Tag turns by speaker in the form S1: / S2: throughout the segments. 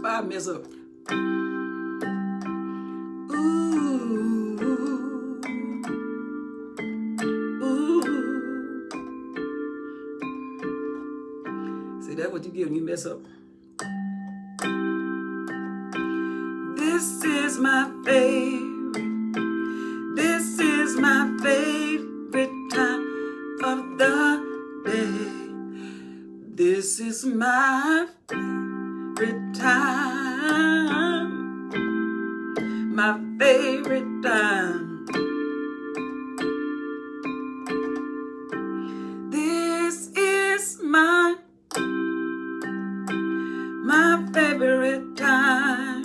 S1: I mess up. Ooh, ooh. See, that's what you get when you mess up. This is my favorite. This is my favorite time of the day. This is my favorite time. My favorite time. This is my favorite time.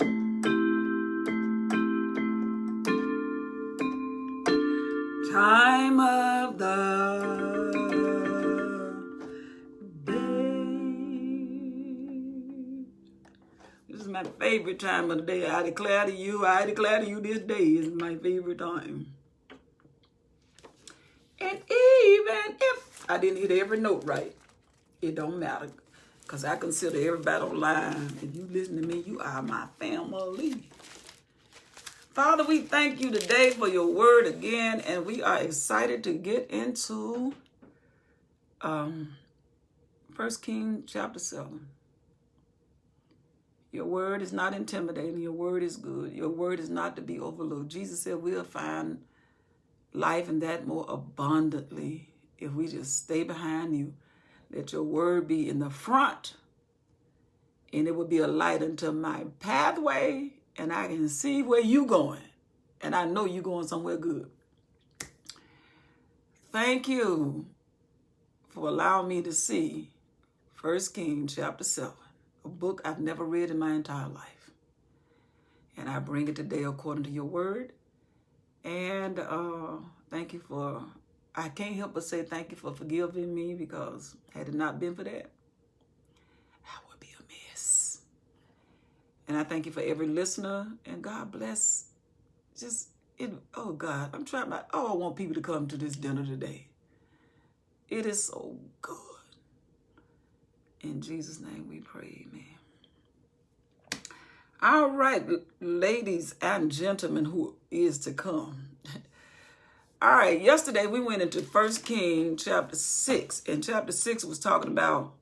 S1: Time of the day. This is my favorite time of the day. I declare to you this day is my favorite time. And even if I didn't hit every note right, it don't matter. Because I consider everybody online. If you listen to me, you are my family. Father, we thank you today for your word again, and we are excited to get into 1 Kings chapter 7. Your word is not intimidating. Your word is good. Your word is not to be overlooked. Jesus said we'll find life and that more abundantly if we just stay behind you. Let your word be in the front, and it will be a light unto my pathway, and I can see where you going, and I know you going somewhere good. Thank you for allowing me to see 1 Kings chapter 7, a book I've never read in my entire life. And I bring it today according to your word. And thank you for, I can't help but say thank you for forgiving me, because had it not been for that, I would be a mess. And I thank you for every listener, and God bless. Oh God, I want people to come to this dinner today. It is so good. In Jesus' name we pray, amen. All right, ladies and gentlemen who is to come. All right, yesterday we went into 1 Kings chapter 6, and chapter 6 was talking about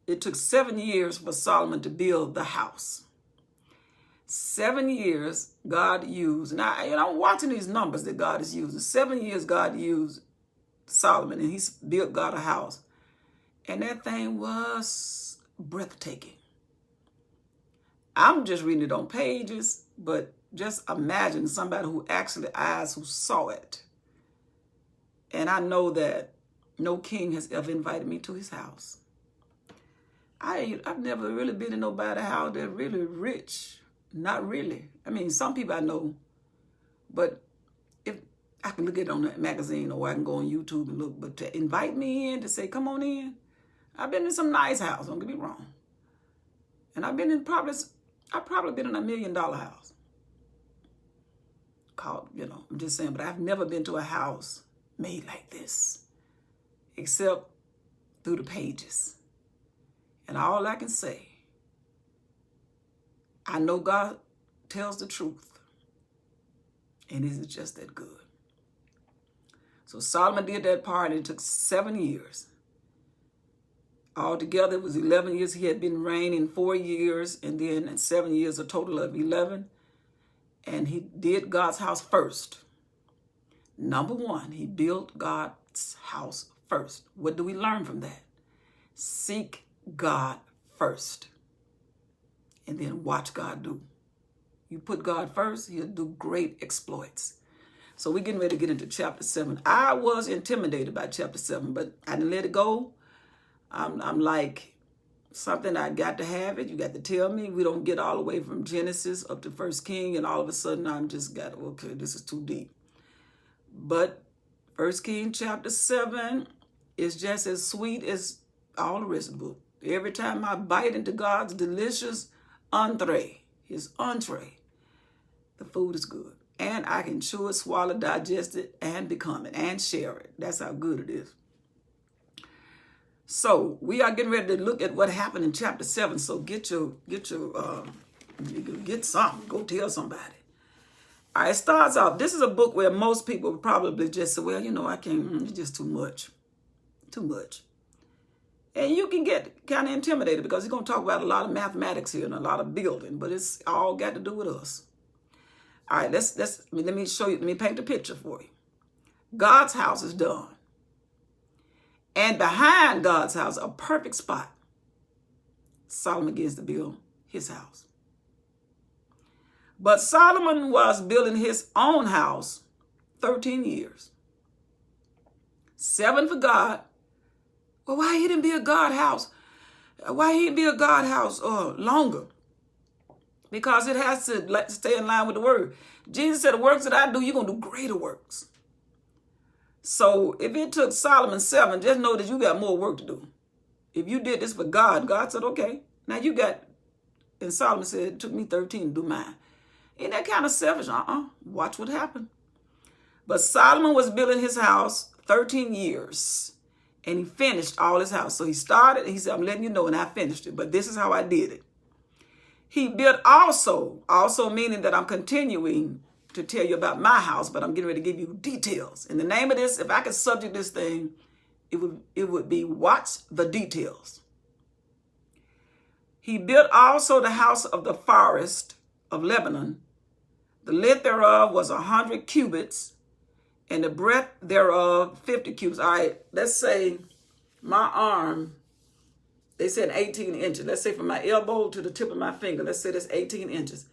S1: it took 7 years for Solomon to build the house. 7 years God used. Now, I'm watching these numbers that God is using. 7 years God used Solomon, and he built God a house. And that thing was breathtaking. I'm just reading it on pages, but just imagine somebody who actually who saw it. And I know that no king has ever invited me to his house. I've never really been in nobody's house that's really rich. Not really. I mean, some people I know, but if I can look at it on a magazine, or I can go on YouTube and look, but to invite me in, to say, come on in, I've been in some nice house, don't get me wrong. And I've probably been in $1 million house. I'm just saying, but I've never been to a house made like this, except through the pages. And all I can say, I know God tells the truth, and it is just that good. So Solomon did that part, and it took 7 years. Altogether, it was 11 years. He had been reigning 4 years, and then 7 years, a total of 11. And he did God's house first. Number one, he built God's house first. What do we learn from that? Seek God first, and then watch God do. You put God first, he'll do great exploits. So we're getting ready to get into chapter 7. I was intimidated by chapter 7, but I didn't let it go. I'm like, something, I got to have it. You got to tell me. We don't get all the way from Genesis up to 1 King, and all of a sudden I'm just okay, this is too deep. But 1 King chapter 7 is just as sweet as all the rest of the book. Every time I bite into God's delicious entree, his entree, the food is good. And I can chew it, swallow, digest it, and become it, and share it. That's how good it is. So we are getting ready to look at what happened in chapter 7. So get something. Go tell somebody. All right, it starts off. This is a book where most people would probably just say, well, I can't, it's just too much. Too much. And you can get kind of intimidated because he's going to talk about a lot of mathematics here and a lot of building, but it's all got to do with us. All right, let me show you, let me paint a picture for you. God's house is done. And behind God's house, a perfect spot, Solomon begins to build his house. But Solomon was building his own house 13 years. 7 for God. Well, why he didn't build God house? Why he didn't build God house longer? Because it has to stay in line with the word. Jesus said, the works that I do, you're going to do greater works. So if it took Solomon 7, just know that you got more work to do. If you did this for God, God said, okay, now you got, and Solomon said, it took me 13 to do mine. Ain't that kind of selfish? Watch what happened. But Solomon was building his house 13 years, and he finished all his house. So he started, he said, I'm letting you know, and I finished it, but this is how I did it. He built also meaning that I'm continuing to tell you about my house, but I'm getting ready to give you details. And the name of this, if I could subject this thing, it would be Watch the Details. He built also the house of the forest of Lebanon. The length thereof was 100 cubits, and the breadth thereof 50 cubits. All right, let's say my arm, they said 18 inches. Let's say from my elbow to the tip of my finger, let's say that's 18 inches.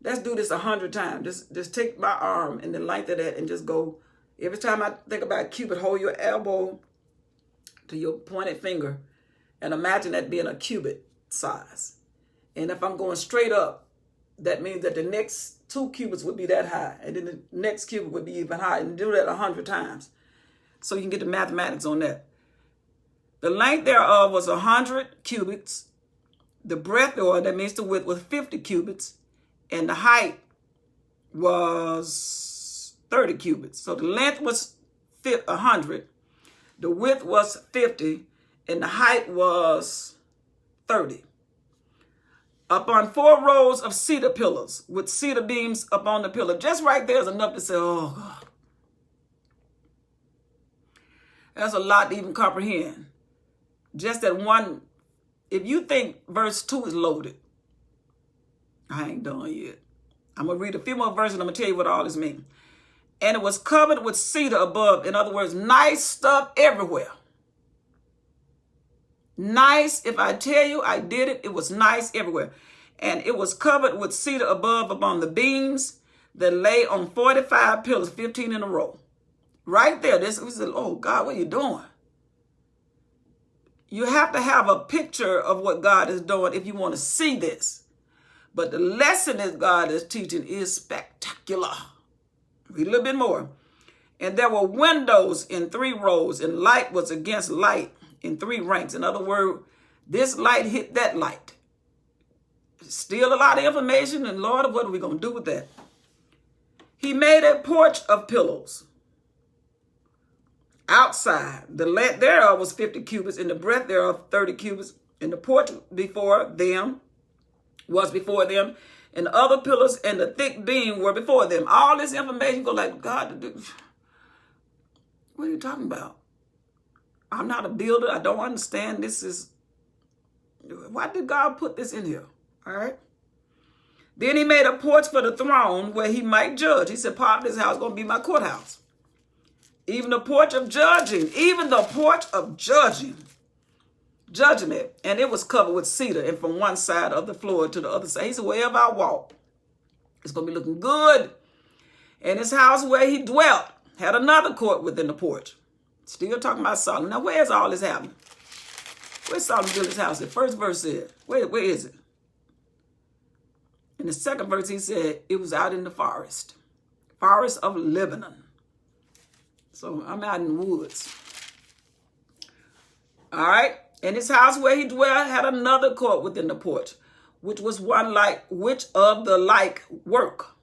S1: Let's do this 100 times. Just take my arm and the length of that and just go. Every time I think about a cubit, hold your elbow to your pointed finger and imagine that being a cubit size. And if I'm going straight up, that means that the next 2 cubits would be that high. And then the next cubit would be even higher. And do that 100 times. So you can get the mathematics on that. The length thereof was 100 cubits. The breadth, or that means the width, was 50 cubits. And the height was 30 cubits. So the length was 100. The width was 50. And the height was 30. Upon 4 rows of cedar pillars with cedar beams upon the pillar. Just right there is enough to say, oh, God. That's a lot to even comprehend. Just that one, if you think verse 2 is loaded, I ain't done yet. I'm going to read a few more verses and I'm going to tell you what all this means. And it was covered with cedar above. In other words, nice stuff everywhere. Nice. If I tell you I did it, it was nice everywhere. And it was covered with cedar above upon the beams that lay on 45 pillars, 15 in a row. Right there. This was, oh God, what are you doing? You have to have a picture of what God is doing if you want to see this. But the lesson that God is teaching is spectacular. Read a little bit more. And there were windows in 3 rows, and light was against light in 3 ranks. In other words, this light hit that light. Still a lot of information, and Lord, what are we going to do with that? He made a porch of pillows outside. The length thereof was 50 cubits, and the breadth thereof 30 cubits. And the porch was before them, and the other pillars and the thick beam were before them. All this information go like, God, what are you talking about? I'm not a builder. I don't understand. Why did God put this in here? All right. Then he made a porch for the throne where he might judge. He said, part of this house is going to be my courthouse. Even the porch of judging, judgment. And it was covered with cedar, and from one side of the floor to the other side. He said, wherever I walk, it's going to be looking good. And his house where he dwelt had another court within the porch. Still talking about Solomon. Now, where's all this happening? Where's Solomon built his house? The first verse said, where is it? In the second verse, he said, it was out in the forest of Lebanon. So I'm out in the woods. All right. And his house where he dwelt had another court within the porch, which of the like work.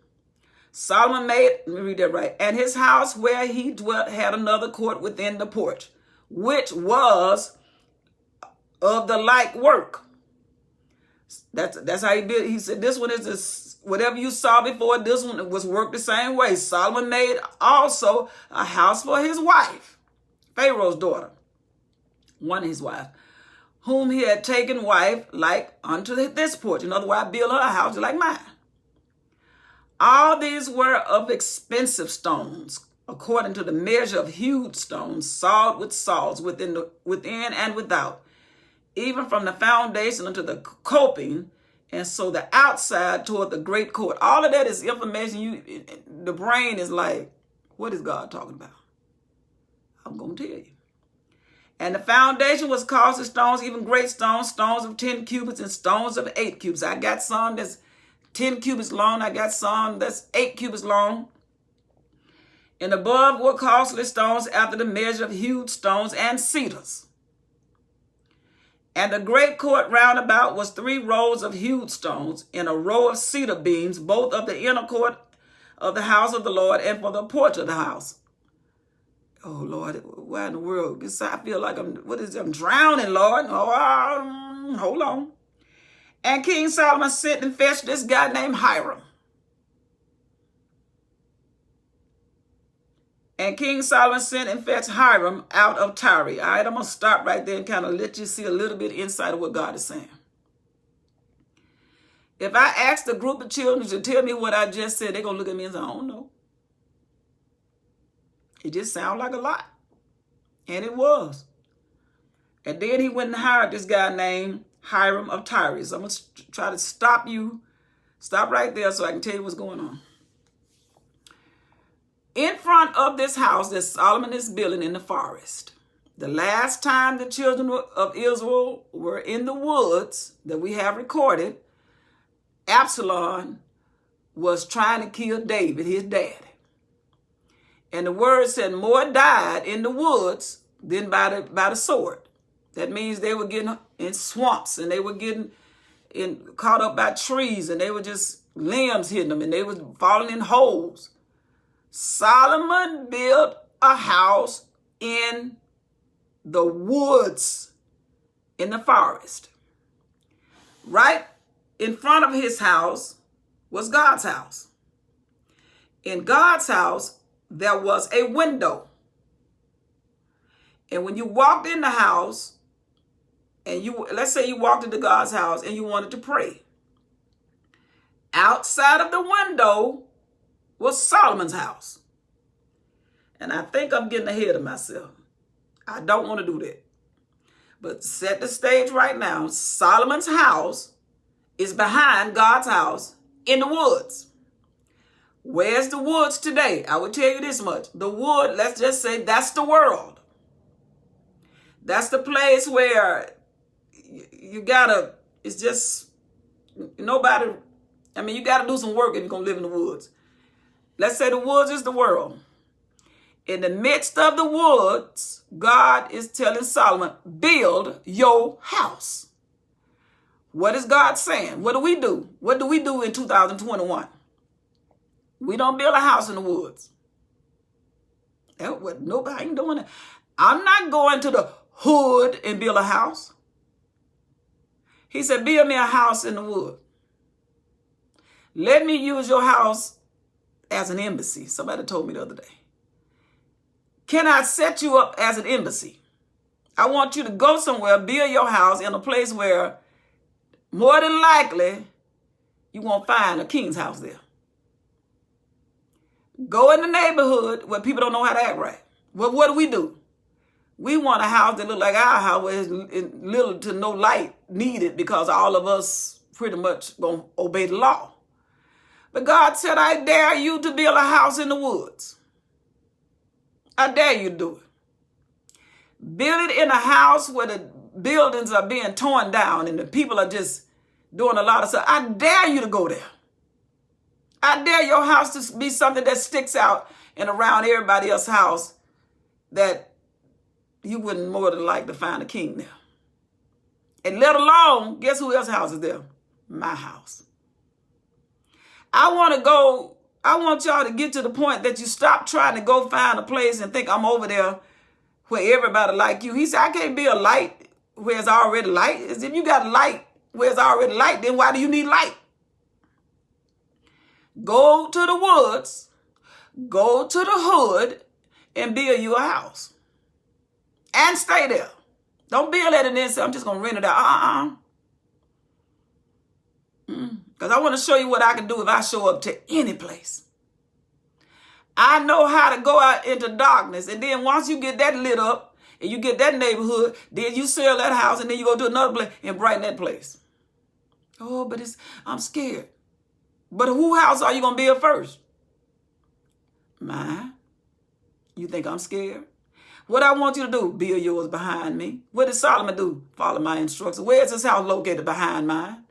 S1: Solomon made, let me read that right. And his house where he dwelt had another court within the porch, which was of the like work. That's how he built. He said, this one is this, whatever you saw before, this one was worked the same way. Solomon made also a house for his wife, Pharaoh's daughter, one of his wives, whom he had taken wife like unto this porch. In other words, I build her a house like mine. All these were of expensive stones, according to the measure of hewed stones, sawed with saws within and without, even from the foundation unto the coping, and so the outside toward the great court. All of that is information. The brain is like, what is God talking about? I'm going to tell you. And the foundation was caused of stones, even great stones, stones of 10 cubits and stones of 8 cubits. I got some that's 10 cubits long. I got some that's 8 cubits long. And above were costly stones after the measure of hewed stones and cedars. And the great court round about was 3 rows of hewed stones, and a row of cedar beams, both of the inner court of the house of the Lord and for the porch of the house. Oh, Lord, why in the world? I feel like I'm drowning, Lord. Oh, hold on. And King Solomon sent and fetched this guy named Hiram. And King Solomon sent and fetched Hiram out of Tyre. All right, I'm going to stop right there and kind of let you see a little bit inside of what God is saying. If I asked a group of children to tell me what I just said, they're going to look at me and say, I don't know. It just sounds like a lot. And it was. And then he went and hired this guy named Hiram of Tyre. So I'm going to try to stop right there so I can tell you what's going on. In front of this house that Solomon is building in the forest, the last time the children of Israel were in the woods that we have recorded, Absalom was trying to kill David, his daddy. And the word said more died in the woods than by the sword. That means they were getting in swamps, and they were getting caught up by trees, and they were just limbs hitting them, and they were falling in holes. Solomon built a house in the woods, in the forest. Right in front of his house was God's house. In God's house, there was a window. And when you walked in the house, and let's say you walked into God's house and you wanted to pray, outside of the window was Solomon's house. And I think I'm getting ahead of myself. I don't want to do that. But set the stage right now. Solomon's house is behind God's house in the woods. Where's the woods today? I will tell you this much. The wood, let's just say that's the world. That's the place where you gotta, it's just, nobody, you gotta do some work if you're gonna live in the woods. Let's say the woods is the world. In the midst of the woods, God is telling Solomon, build your house. What is God saying? What do we do? What do we do in 2021? We don't build a house in the woods. Nobody ain't doing it. I'm not going to the hood and build a house. He said, build me a house in the wood. Let me use your house as an embassy. Somebody told me the other day. Can I set you up as an embassy? I want you to go somewhere, build your house in a place where more than likely you won't find a king's house there. Go in the neighborhood where people don't know how to act right. Well, what do? We want a house that look like our house where there's little to no light needed because all of us pretty much gonna obey the law. But God said, I dare you to build a house in the woods. I dare you to do it. Build it in a house where the buildings are being torn down and the people are just doing a lot of stuff. I dare you to go there. I dare your house to be something that sticks out and around everybody else's house that you wouldn't more than like to find a king there. And let alone, guess who else's house is there? My house. I want y'all to get to the point that you stop trying to go find a place and think I'm over there where everybody like you. He said, I can't be a light where it's already light. If you got light where it's already light, then why do you need light? Go to the woods, go to the hood, and build you a house. And stay there. Don't build it and then say, I'm just going to rent it out. Because I want to show you what I can do if I show up to any place. I know how to go out into darkness. And then once you get that lit up and you get that neighborhood, then you sell that house and then you go to another place and brighten that place. Oh, but I'm scared. But whose house are you going to build first? Mine. You think I'm scared? What I want you to do, build yours behind me. What did Solomon do? Follow my instructions. Where is this house located? Behind mine.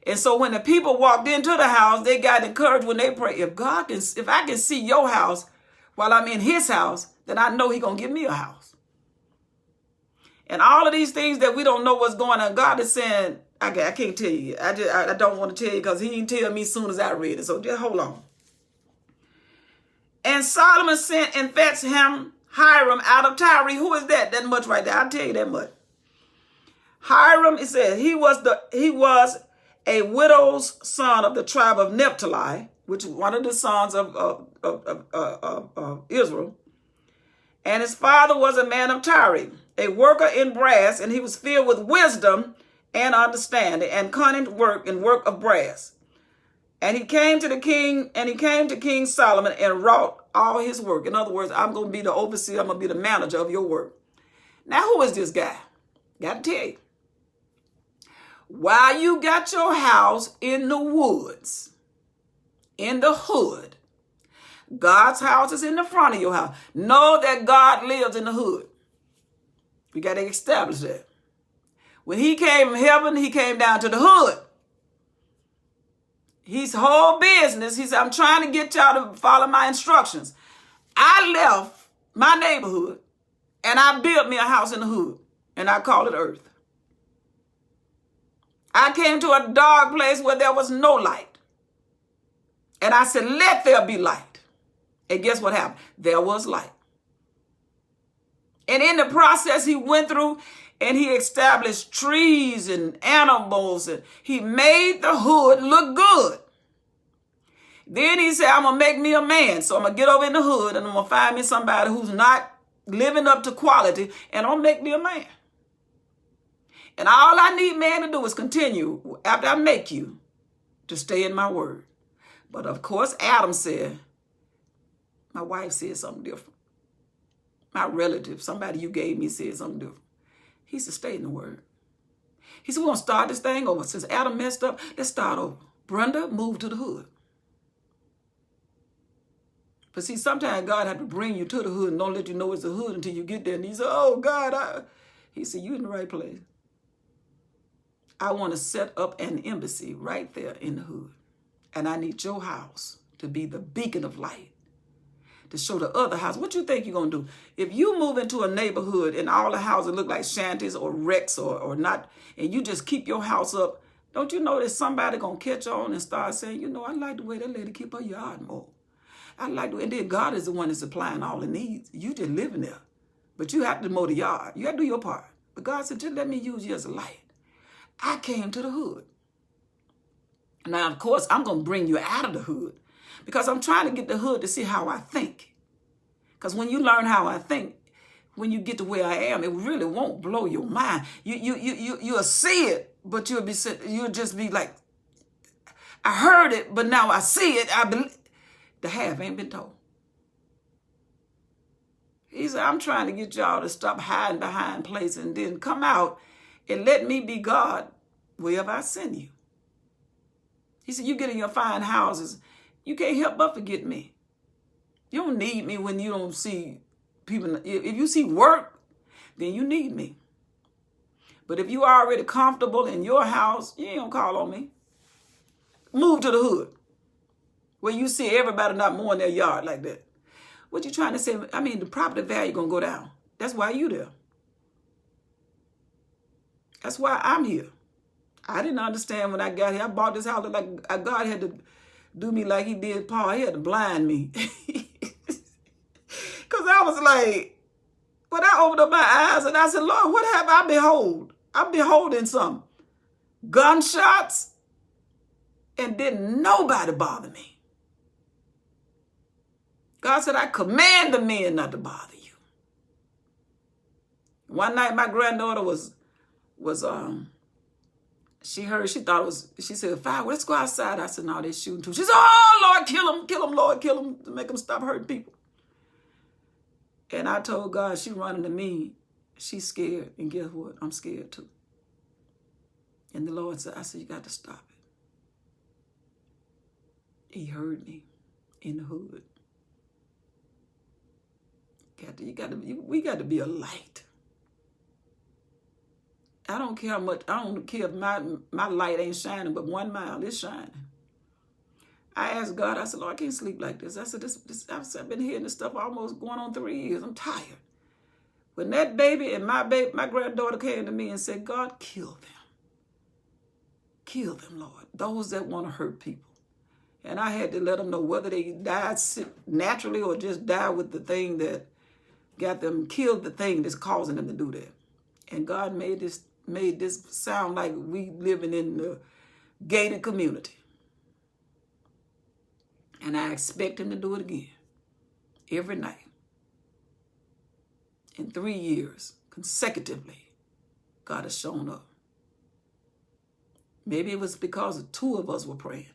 S1: And so when the people walked into the house, they got encouraged when they prayed. If I can see your house while I'm in his house, then I know he's going to give me a house. And all of these things that we don't know what's going on, God is saying, I can't tell you. I don't want to tell you because he didn't tell me as soon as I read it. So just hold on. And Solomon sent and fetched him Hiram out of Tyre. Who is that? That much right there. I'll tell you that much. Hiram, it says, he was a widow's son of the tribe of Naphtali, which is one of the sons of Israel. And his father was a man of Tyre, a worker in brass, and he was filled with wisdom and understanding and cunning work and work of brass. And he came to King Solomon and wrought all his work. In other words, I'm going to be the overseer. I'm going to be the manager of your work. Now, who is this guy? Got to tell you. While you got your house in the woods, in the hood, God's house is in the front of your house. Know that God lives in the hood. We got to establish that. When he came from heaven, he came down to the hood. His whole business, he said, I'm trying to get y'all to follow my instructions. I left my neighborhood and I built me a house in the hood and I call it earth. I came to a dark place where there was no light. And I said, let there be light. And guess what happened? There was light. And in the process he went through and he established trees and animals and he made the hood look good. Then he said, I'm going to make me a man. So I'm going to get over in the hood and I'm going to find me somebody who's not living up to quality and I'm going to make me a man. And all I need man to do is continue after I make you to stay in my word. But of course, Adam said, my wife said something different. My relative, somebody you gave me said something different. He said, stay in the word. He said, we're going to start this thing over. Since Adam messed up, let's start over. Brenda, move to the hood. But see, sometimes God had to bring you to the hood and don't let you know it's the hood until you get there. And he said, oh, God. He said, you're in the right place. I want to set up an embassy right there in the hood. And I need your house to be the beacon of light, to show the other house. What you think you're going to do? If you move into a neighborhood and all the houses look like shanties or wrecks or not, and you just keep your house up, don't you know that somebody going to catch on and start saying, you know, I like the way that lady keep her yard mowed. I like the way, and then God is the one that's supplying all the needs. You just living there. But you have to mow the yard. You have to do your part. But God said, just let me use you as a light. I came to the hood. Now, of course, I'm going to bring you out of the hood because I'm trying to get the hood to see how I think. Because when you learn how I think, when you get to where I am, it really won't blow your mind. You'll see it, but you'll just be like, I heard it, but now I see it. I believe. The half ain't been told. He said, I'm trying to get y'all to stop hiding behind places and then come out and let me be God wherever I send you. He said, you get in your fine houses, you can't help but forget me. You don't need me when you don't see people. If you see work, then you need me. But if you are already comfortable in your house, you ain't gonna call on me. Move to the hood where you see everybody not mowing their yard like that. What you trying to say? I mean, the property value gonna go down. That's why you there. That's why I'm here. I didn't understand when I got here. I bought this house like God had to do me like he did Paul. He had to blind me. Because I was like, But I opened up my eyes and I said, Lord, what have I behold? I'm beholding some gunshots and didn't nobody bother me. God said, I command the men not to bother you. One night my granddaughter she thought it was, she said, fire, let's go outside. I said, no, they're shooting too. She said, oh, Lord, kill them, Lord, kill them, to make them stop hurting people. And I told God, she running to me, she's scared. And guess what? I'm scared too. And the Lord said, I said, you got to stop it. He heard me in the hood. We got to be a light. I don't care how much, I don't care if my light ain't shining, but 1 mile is shining. I asked God, I said, Lord, I can't sleep like this. I said, I've been hearing this stuff almost going on 3 years. I'm tired. When that baby and my granddaughter came to me and said, God, kill them. Kill them, Lord. Those that want to hurt people. And I had to let them know whether they died naturally or just died with the thing that got them, killed the thing that's causing them to do that. And God made this sound like we living in the gated community. And I expect him to do it again. Every night. In 3 years, consecutively, God has shown up. Maybe it was because the 2 of us were praying.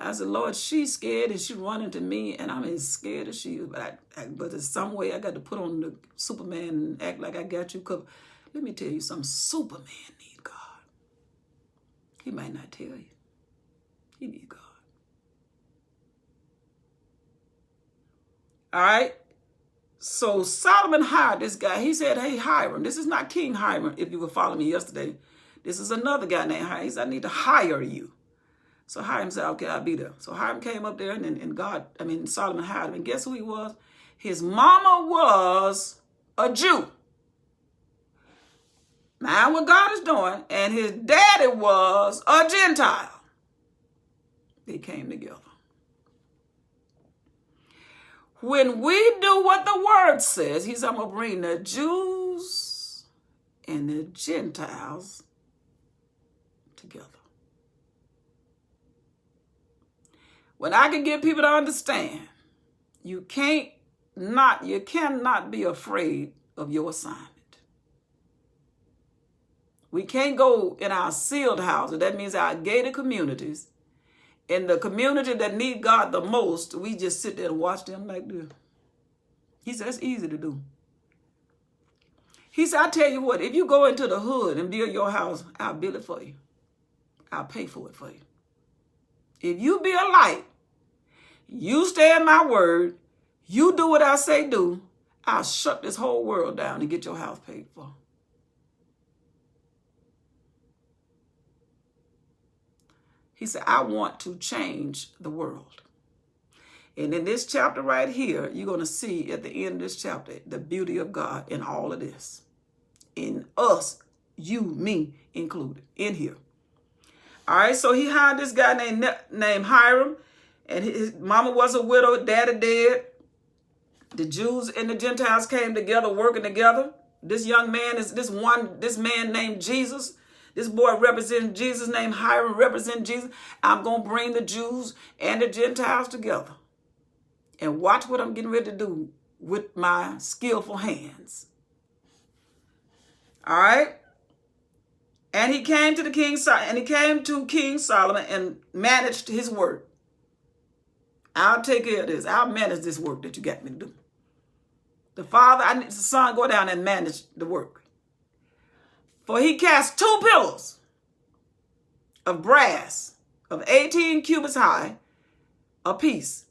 S1: I said, Lord, she's scared and she's running to me, and I'm as scared as she is. But in some way, I got to put on the Superman and act like I got you covered. Let me tell you something. Superman need God. He might not tell you. He need God. All right? So Solomon hired this guy. He said, hey, Hiram. This is not King Hiram, if you were following me yesterday. This is another guy named Hiram. He said, I need to hire you. So Hiram said, okay, I'll be there. So Hiram came up there, and Solomon hired him. And guess who he was? His mama was a Jew. Mind what God is doing. And his daddy was a Gentile. They came together. When we do what the word says, he said, I'm going to bring the Jews and the Gentiles together. When I can get people to understand, you cannot be afraid of your assignment. We can't go in our sealed houses, that means our gated communities, in the community that need God the most, we just sit there and watch them like this. He said, it's easy to do. He said, I tell you what, if you go into the hood and build your house, I'll build it for you. I'll pay for it for you. If you be a light, you stay in my word, you do what I say do, I'll shut this whole world down and get your house paid for. He said, I want to change the world. And in this chapter right here, you're going to see at the end of this chapter, the beauty of God in all of this. In us, you, me included, in here. All right, so he hired this guy named Hiram. And his mama was a widow, daddy dead. The Jews and the Gentiles came together, working together. This young man is this man named Jesus. This boy represents Jesus, named Hiram, represents Jesus. I'm going to bring the Jews and the Gentiles together. And watch what I'm getting ready to do with my skillful hands. All right? And he came to King Solomon and managed his work. I'll take care of this. I'll manage this work that you got me to do. The father, I need the son go down and manage the work. For he cast 2 pillars of brass of 18 cubits high apiece,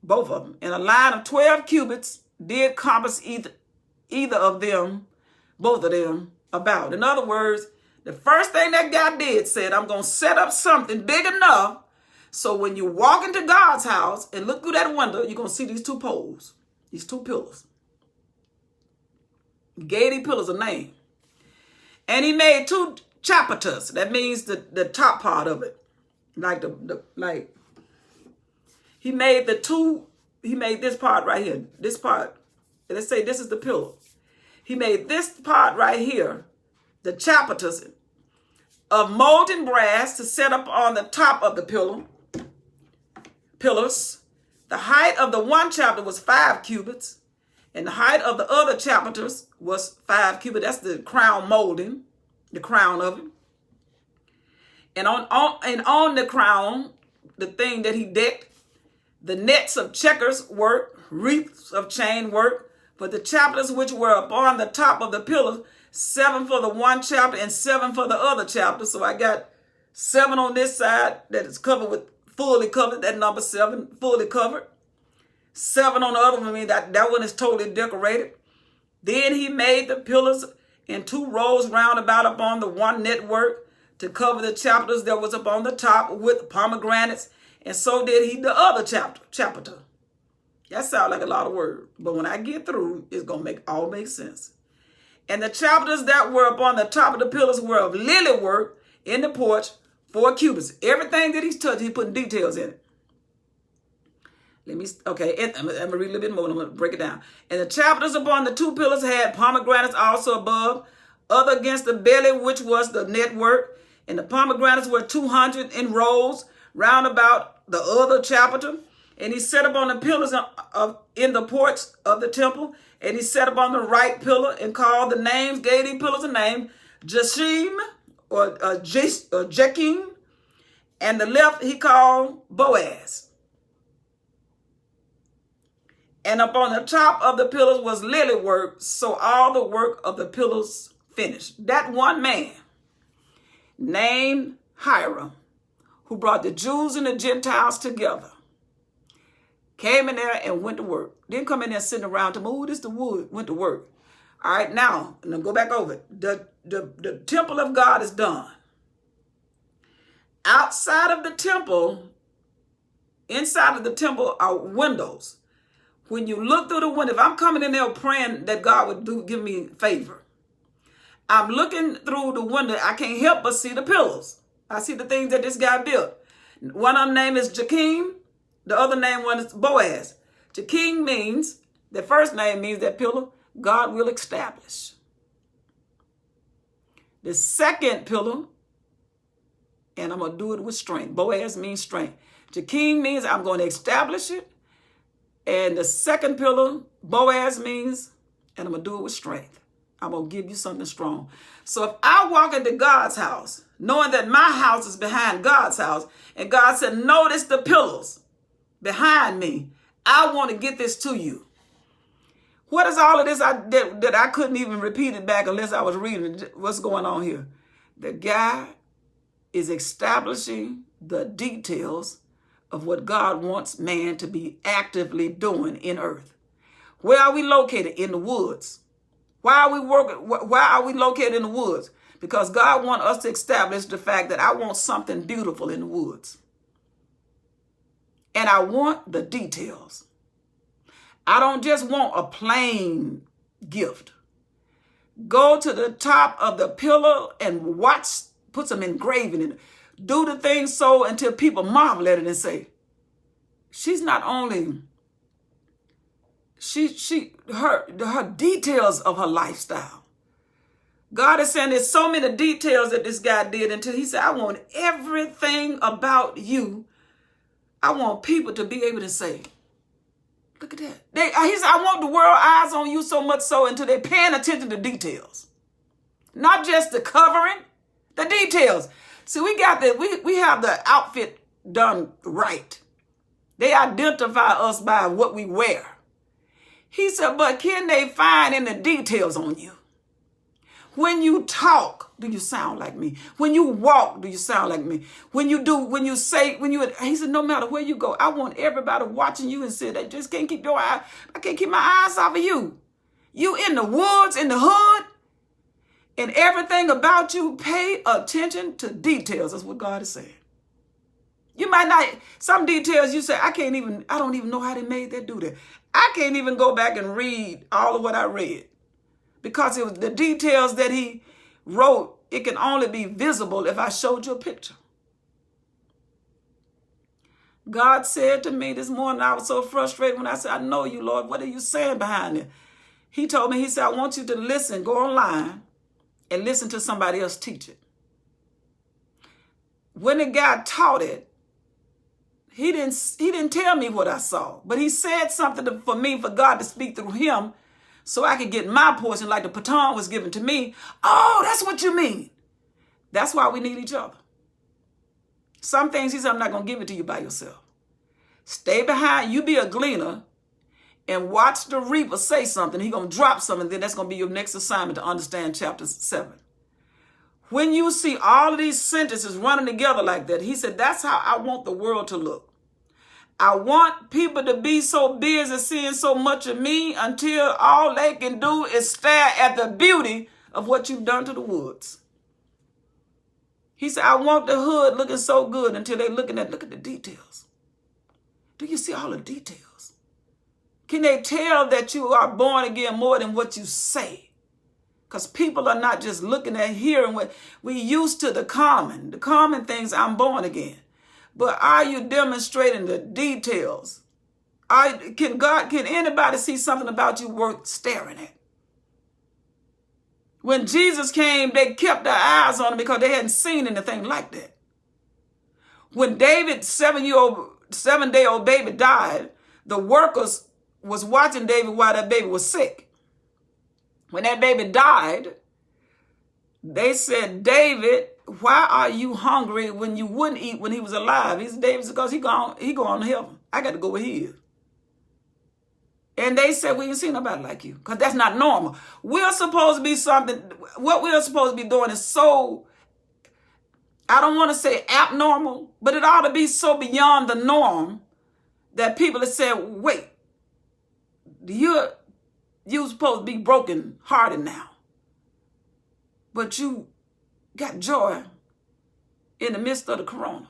S1: both of them, in a line of 12 cubits did compass either of them, both of them, about. In other words, the first thing that guy did said, I'm going to set up something big enough so when you walk into God's house and look through that window, you're going to see these 2 poles, these 2 pillars. Gave these pillars a name. And he made 2 chapiters. That means the top part of it. He made this part right here. This part, let's say this is the pillar. He made this part right here, the chapiters of molten brass to set up on the top of the pillars. The height of the one chapter was 5 cubits, and the height of the other chapiters was 5 cubits. That's the crown molding, the crown of it. And on the crown, the thing that he decked, the nets of checkers work, wreaths of chain work, for the chapiters which were upon the top of the pillars, 7 for the one chapter and 7 for the other chapter. So I got 7 on this side that is covered with, fully covered, that number 7, fully covered. 7 on the other one, I mean, that one is totally decorated. Then he made the pillars in 2 rows round about upon the one network to cover the chapiters that was upon the top with pomegranates, and so did he the other chapiter. That sounds like a lot of words, but when I get through, it's going to all make sense. And the chapiters that were upon the top of the pillars were of lily work in the porch, 4 cubits. Everything that he's touched, he put details in it. I'm going to read a little bit more, and I'm going to break it down. And the chapiters upon the 2 pillars had pomegranates also above, other against the belly, which was the network. And the pomegranates were 200 in rows round about the other chapiter. And he set up on the pillars in the porch of the temple. And he set up on the right pillar and called the names, gave these pillars a name, Jashim or Jachin. And the left he called Boaz. And upon the top of the pillars was lily work, so all the work of the pillars finished. That one man named Hiram, who brought the Jews and the Gentiles together, came in there and went to work. Didn't come in there sitting around to move this the wood, went to work. All right, now, and I'll go back over it. The temple of God is done. Outside of the temple, inside of the temple are windows. When you look through the window, if I'm coming in there praying that God would give me favor, I'm looking through the window, I can't help but see the pillars. I see the things that this guy built. One of them name is Jachin. The other name one is Boaz. Jachin means, the first name means that pillar, God will establish. The second pillar, and I'm going to do it with strength. Boaz means strength. Jachin means I'm going to establish it. And the second pillar, Boaz means, and I'm going to do it with strength. I'm going to give you something strong. So if I walk into God's house, knowing that my house is behind God's house, and God said, notice the pillars behind me, I want to get this to you. What is all of this that I couldn't even repeat it back unless I was reading what's going on here? The guy is establishing the details of what God wants man to be actively doing in earth. Where are we located? In the woods. Why are we located in the woods? Because God wants us to establish the fact that I want something beautiful in the woods. And I want the details. I don't just want a plain gift. Go to the top of the pillar and watch, put some engraving in it. Do the thing so until people marvel at it and say, she's not only, her details of her lifestyle. God is saying there's so many details that this guy did until he said, I want everything about you. I want people to be able to say, look at that. He said, I want the world eyes on you so much so until they're paying attention to details. Not just the covering, the details. See, we have the outfit done right. They identify us by what we wear. He said, but can they find in the details on you? When you talk, do you sound like me? When you walk, do you sound like me? He said, no matter where you go, I want everybody watching you and say, they just can't keep your eye. I can't keep my eyes off of you. You in the woods, in the hood, and everything about you, pay attention to details. That's what God is saying. You might not, some details you say, I don't even know how they made that do that. I can't even go back and read all of what I read. Because it was the details that he wrote, it can only be visible if I showed you a picture. God said to me this morning, I was so frustrated when I said, I know you, Lord. What are you saying behind it? He told me, he said, I want you to listen, go online and listen to somebody else teach it. When the guy taught it, he didn't tell me what I saw, but he said something for me, for God to speak through him so I could get my portion like the baton was given to me. Oh, that's what you mean. That's why we need each other. Some things he said, I'm not going to give it to you by yourself. Stay behind. You be a gleaner and watch the reaper say something. He's going to drop something. Then that's going to be your next assignment to understand chapter 7. When you see all of these sentences running together like that, he said, that's how I want the world to look. I want people to be so busy seeing so much of me until all they can do is stare at the beauty of what you've done to the woods. He said, I want the hood looking so good until they're look at the details. Do you see all the details? Can they tell that you are born again more than what you say? Because people are not just looking at hearing what we used to, the common things, I'm born again. But are you demonstrating the details? Can anybody see something about you worth staring at? When Jesus came, they kept their eyes on him because they hadn't seen anything like that. When David's 7-day-old baby died, the workers was watching David while that baby was sick. When that baby died, they said, David, why are you hungry when you wouldn't eat when he was alive? He said, David, because he go on to heaven. I got to go where he is. And they said, we ain't seen nobody like you, because that's not normal. We're supposed to be something, what we're supposed to be doing is so, I don't want to say abnormal, but it ought to be so beyond the norm that people have said, wait, you're supposed to be broken hearted now, but you got joy in the midst of the corona.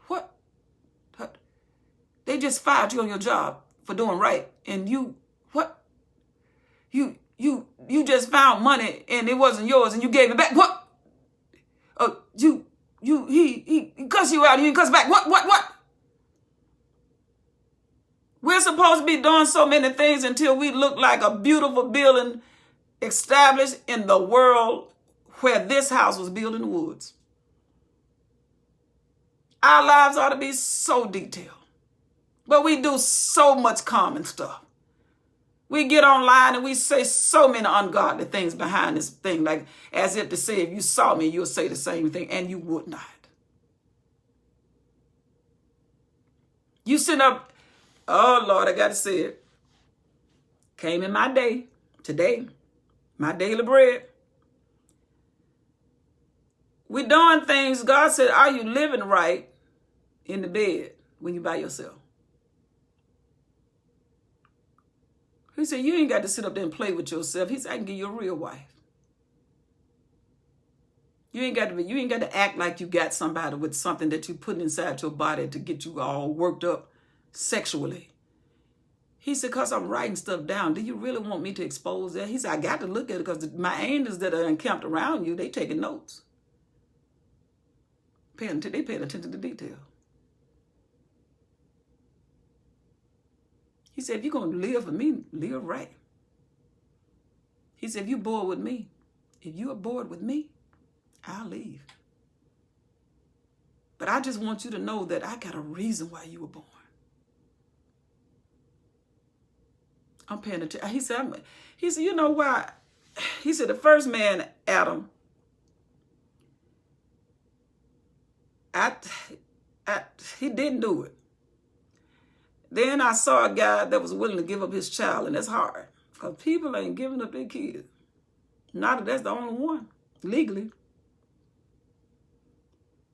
S1: What? They just fired you on your job for doing right. And you just found money and it wasn't yours and you gave it back. What? He cussed you out and you cussed back. What? We're supposed to be doing so many things until we look like a beautiful building established in the world where this house was built in the woods. Our lives ought to be so detailed. But we do so much common stuff. We get online and we say so many ungodly things behind this thing, like as if to say, if you saw me, you'll say the same thing, and you would not. You sit up, oh Lord, I got to say it. Came in my day, today, my daily bread. We're doing things, God said, are you living right in the bed when you by yourself? He said, you ain't got to sit up there and play with yourself. He said, I can give you a real wife. You ain't got to act like you got somebody with something that you put inside your body to get you all worked up sexually. He said, because I'm writing stuff down, do you really want me to expose that? He said, I got to look at it because my angels that are encamped around you, they taking notes. They paying attention to detail. He said, if you're going to live for me, live right. He said, if you're bored with me, I'll leave. But I just want you to know that I got a reason why you were born. I'm paying attention. He said, you know why? He said, the first man, Adam, he didn't do it. Then I saw a guy that was willing to give up his child, and that's hard because people ain't giving up their kids. Not that that's the only one, legally.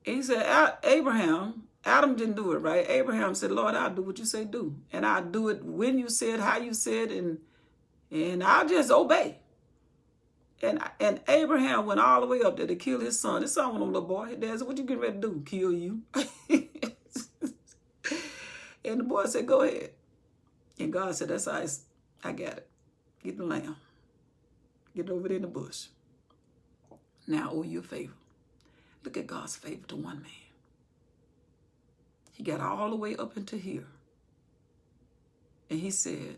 S1: And he said, Adam didn't do it, right? Abraham said, Lord, I'll do what you say do. And I'll do it when you said, how you said, and I'll just obey. And Abraham went all the way up there to kill his son. His son went on, little boy. Dad said, what you getting ready to do? Kill you? And the boy said, go ahead. And God said, that's all right. I got it. Get the lamb. Get it over there in the bush. Now I owe you a favor. Look at God's favor to one man. He got all the way up into here. And he said,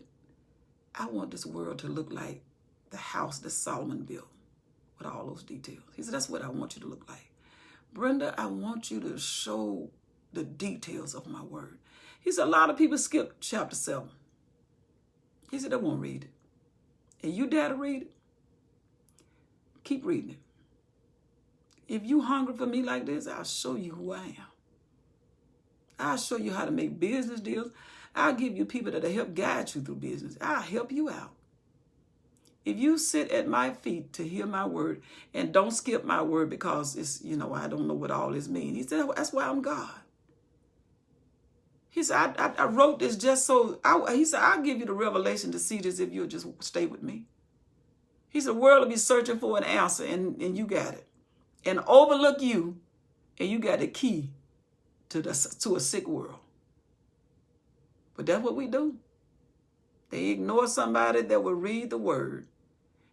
S1: I want this world to look like the house that Solomon built with all those details. He said, that's what I want you to look like. Brenda, I want you to show the details of my word. He said, a lot of people skip chapter 7. He said, they won't read it. And you dare to read it? Keep reading it. If you hungry for me like this, I'll show you who I am. I'll show you how to make business deals. I'll give you people that'll help guide you through business. I'll help you out. If you sit at my feet to hear my word and don't skip my word because it's, I don't know what all this means. He said, that's why I'm God. He said, I wrote this just so, he said, I'll give you the revelation to see this if you'll just stay with me. He said, the world will be searching for an answer and you got it. And overlook you and you got the key to a sick world. But that's what we do. They ignore somebody that will read the word,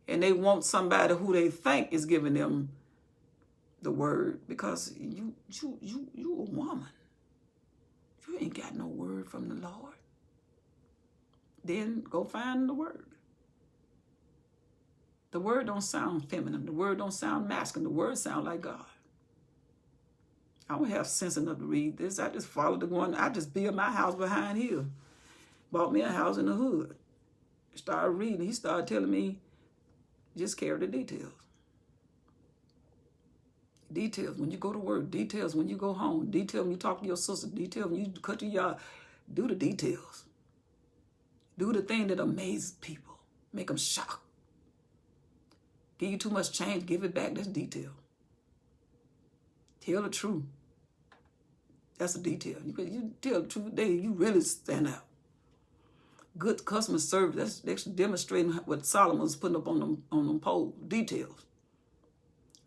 S1: and they want somebody who they think is giving them the word because you a woman. You ain't got no word from the Lord. Then go find the word. The word don't sound feminine. The word don't sound masculine. The word sound like God. I don't have sense enough to read this. I just followed the one. I just built my house behind here. Bought me a house in the hood. Started reading. He started telling me, just carry the details. Details when you go to work. Details when you go home. Details when you talk to your sister. Details when you cut your yard. Do the details. Do the thing that amazes people. Make them shocked. Give you too much change, give it back. That's detail. Tell the truth. That's a detail. You tell the truth, you really stand out. Good customer service, that's demonstrating what Solomon was putting up on them poles. Details.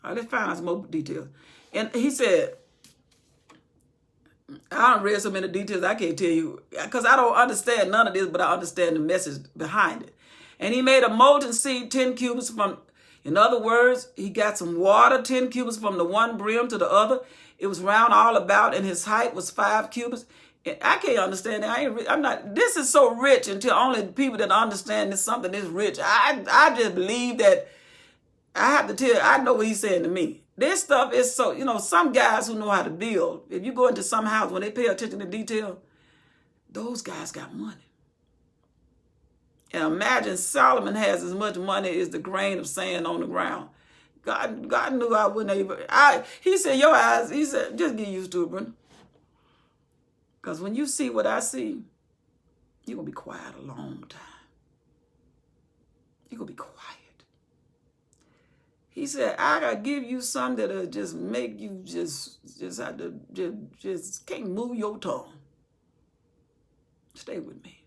S1: All right, let's find out some more details. And he said, I don't read so many details, I can't tell you, because I don't understand none of this, but I understand the message behind it. And he made a molten sea 10 cubits from, in other words, he got some water 10 cubits from the one brim to the other. It was round all about, and his height was 5 cubits. And I can't understand that. This is so rich until only people that understand this something is rich. I just believe that I have to tell you, I know what he's saying to me. This stuff is so, some guys who know how to build, if you go into some house, when they pay attention to detail, those guys got money. And imagine Solomon has as much money as the grain of sand on the ground. God knew I wouldn't even, he said, your eyes, he said, just get used to it, Brenda. Because when you see what I see, you're going to be quiet a long time. You're going to be quiet. He said, I got to give you something that'll just make you just have to, just can't move your tongue. Stay with me.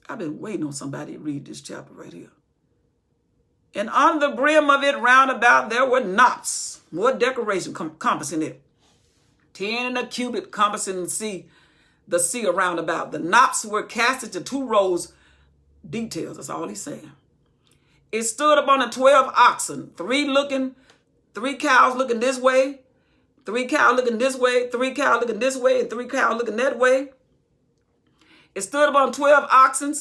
S1: I've been waiting on somebody to read this chapter right here. And on the brim of it round about there were knops, more decoration compassing it. 10 and a cubit compassing the sea around about. The knops were cast into 2 rows. Details, that's all he's saying. It stood upon the 12 oxen, 3 cows looking this way, 3 cows looking this way, 3 cows looking this way, and 3 cows looking that way. It stood upon 12 oxen.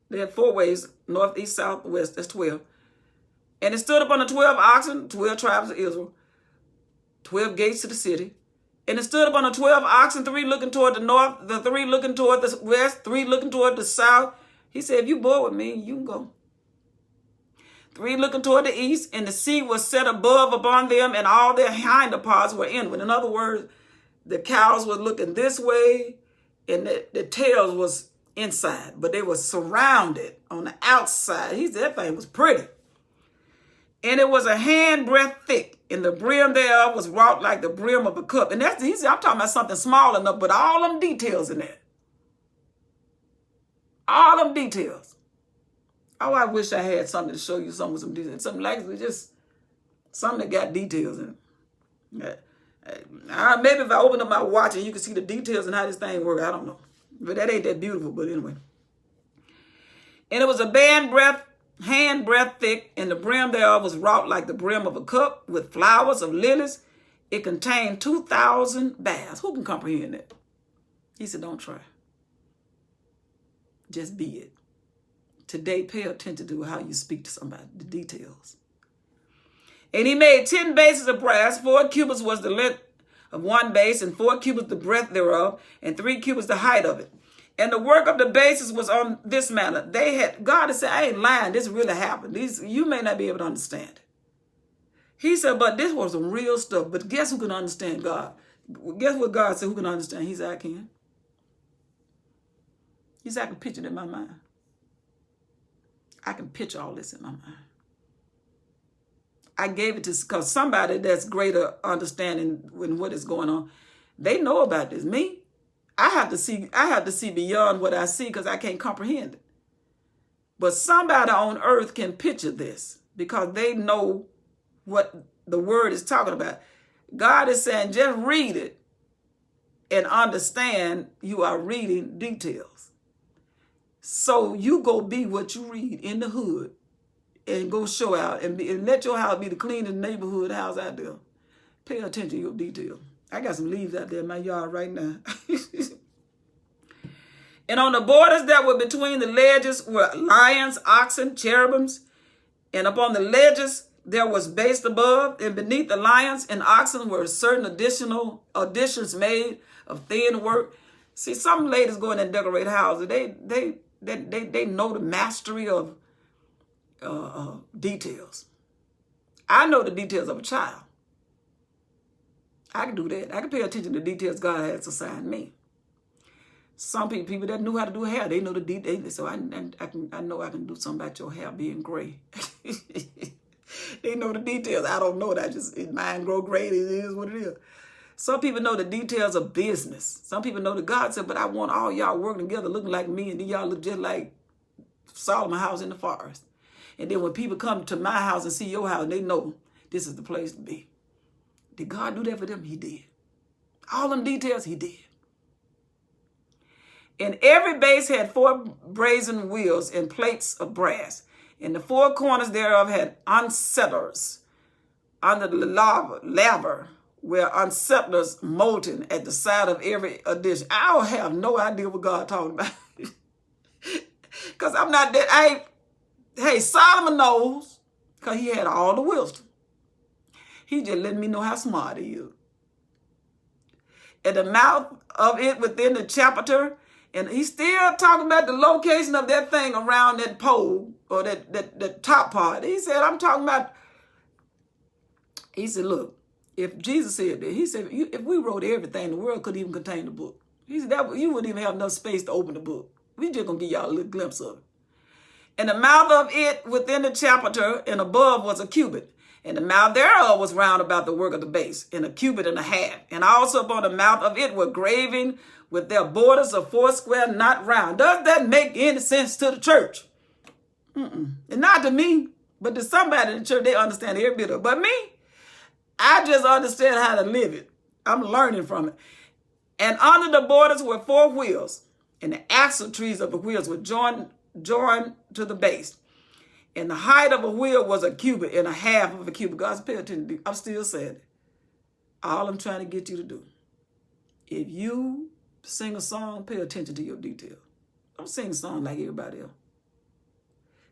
S1: They had 4 ways, north, east, south, west, that's 12. And it stood upon the 12 oxen, 12 tribes of Israel, 12 gates to the city. And it stood upon the 12 oxen, 3 looking toward the north, the 3 looking toward the west, 3 looking toward the south. He said, if you board with me, you can go. 3 looking toward the east, and the sea was set above upon them, and all their hinder parts were inward. In other words, the cows were looking this way, and the tails was inside, but they were surrounded on the outside. He said that thing was pretty. And it was a handbreadth thick, and the brim thereof was wrought like the brim of a cup. And he said, I'm talking about something small enough, but all them details in there. All them details. Oh, I wish I had something to show you some with some details. Something like just something that got details in it. Maybe if I open up my watch and you can see the details and how this thing works, I don't know. But that ain't that beautiful, but anyway. And it was a hand breadth thick, and the brim thereof was wrought like the brim of a cup with flowers of lilies. It contained 2,000 baths. Who can comprehend that? He said, don't try. Just be it. Today, pay attention to how you speak to somebody, the details. And he made 10 bases of brass. 4 cubits was the length of one base, and 4 cubits the breadth thereof, and 3 cubits the height of it. And the work of the bases was on this manner. God had said, I ain't lying, this really happened. You may not be able to understand it. He said, but this was some real stuff. But guess who can understand God? Guess what God said, who can understand? He said, I can. He said, I can picture it in my mind. I can picture all this in my mind. I gave it to, because somebody that's greater understanding when what is going on, they know about this. Me, I have to see beyond what I see because I can't comprehend it. But somebody on earth can picture this because they know what the word is talking about. God is saying, just read it and understand you are reading details. So you go be what you read in the hood and go show out and let your house be the cleanest neighborhood house out there. Pay attention to your details. I got some leaves out there in my yard right now. And on the borders that were between the ledges were lions, oxen, cherubims. And upon the ledges there was based above, and beneath the lions and oxen were certain additions made of thin work. See, some ladies go in and decorate houses. They know the mastery of details. I know the details of a child. I can do that. I can pay attention to the details God has assigned me. Some people that knew how to do hair, they know the details. So I know I can do something about your hair being gray. They know the details. I don't know that. Mine grow gray. It is what it is. Some people know the details of business. Some people know that God said, but I want all y'all working together looking like me, and then y'all look just like Solomon's house in the forest. And then when people come to my house and see your house, they know this is the place to be. Did God do that for them? He did. All them details, he did. And every base had 4 brazen wheels and plates of brass. And the 4 corners thereof had unsettlers. Under the laver were unsettlers molten at the side of every addition. I don't have no idea what God talking about. Because I'm not that. Hey, Solomon knows because he had all the wisdom. He just letting me know how smart he is. At the mouth of it within the chapter, and he's still talking about the location of that thing around that pole or that top part. He said, he said, look, if Jesus said that, he said, if we wrote everything, the world couldn't even contain the book. He said, you wouldn't even have enough space to open the book. We just going to give y'all a little glimpse of it. And the mouth of it within the chapter and above was a cubit. And the mouth thereof was round about the work of the base, and a cubit and a half. And also upon the mouth of it were graven with their borders of 4 square, not round. Does that make any sense to the church? And not to me, but to somebody in the church, they understand every bit of it. But me, I just understand how to live it. I'm learning from it. And under the borders were 4 wheels, and the axle trees of the wheels were joined to the base. And the height of a wheel was a cubit and a half of a cubit. God's pay attention. I'm still saying it. All I'm trying to get you to do. If you sing a song, pay attention to your detail. Don't sing a song like everybody else.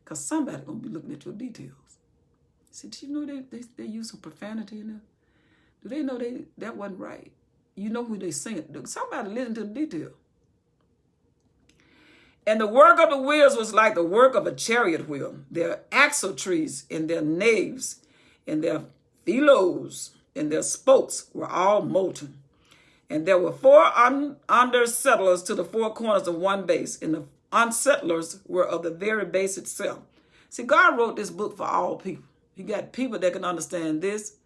S1: Because somebody's going to be looking at your details. See, do you know they use some profanity in there? Do they know that wasn't right? You know who they sing it to. Somebody listen to the detail. And the work of the wheels was like the work of a chariot wheel. Their axle trees and their naves and their phelos and their spokes were all molten. And there were 4 undersettlers to the 4 corners of one base, and the unsettlers were of the very base itself. See, God wrote this book for all people. He got people that can understand this,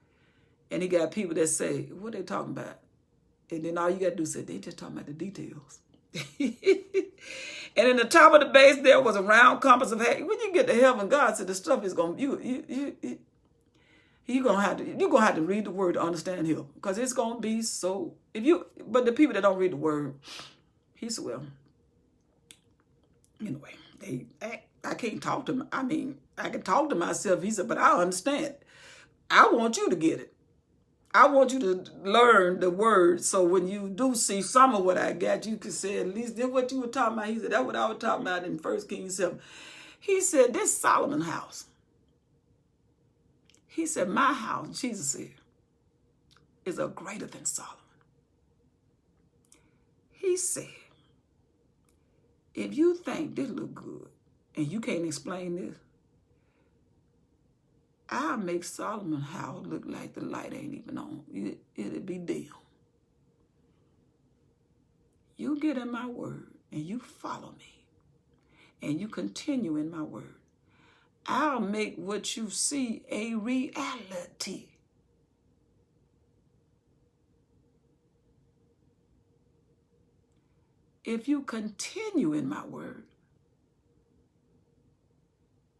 S1: and he got people that say, what are they talking about? And then all you got to do is say, they just talking about the details. And in the top of the base there was a round compass of hay. When you get to heaven, God said the stuff is going to, you're gonna have to read the word to understand him. Because it's gonna be so but the people that don't read the word, he said, well, anyway, I can't talk to them. I mean, I can talk to myself. He said, but I understand. I want you to get it. I want you to learn the word, so when you do see some of what I got, you can say, at least this what you were talking about. He said, that's what I was talking about in 1 Kings 7. He said, this Solomon house. He said, my house, Jesus said, is a greater than Solomon. He said, if you think this look good and you can't explain this, I'll make Solomon house look like the light ain't even on. It'll be dim. You get in my word and you follow me and you continue in my word, I'll make what you see a reality. If you continue in my word,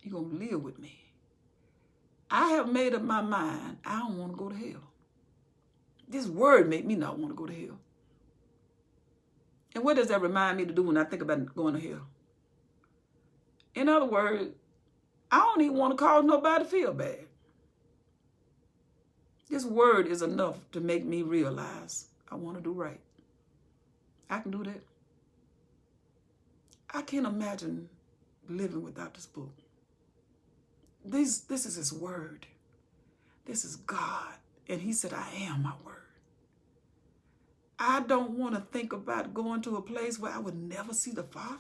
S1: you're going to live with me. I have made up my mind, I don't want to go to hell. This word made me not want to go to hell. And what does that remind me to do when I think about going to hell? In other words, I don't even want to cause nobody to feel bad. This word is enough to make me realize I want to do right. I can do that. I can't imagine living without this book. This is his word. This is God. And he said, I am my word. I don't want to think about going to a place where I would never see the Father.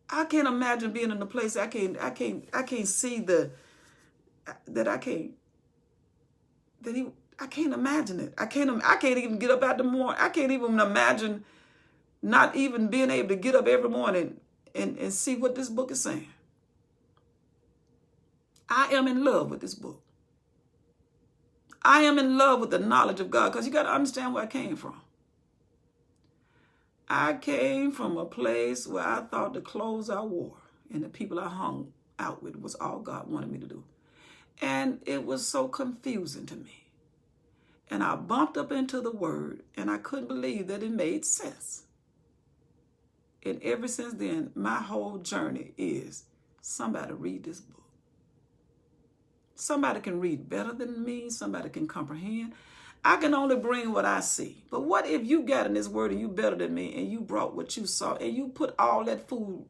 S1: I can't imagine being in a place I can't see I can't imagine it. I can't even get up out the morning. I can't even imagine not even being able to get up every morning and see what this book is saying. I am in love with this book. I am in love with the knowledge of God, because you got to understand where I came from. I came from a place where I thought the clothes I wore and the people I hung out with was all God wanted me to do. And it was so confusing to me. And I bumped up into the word, and I couldn't believe that it made sense. And ever since then, my whole journey is somebody read this book. Somebody can read better than me. Somebody can comprehend. I can only bring what I see. But what if you got in this word and you better than me, and you brought what you saw, and you put all that food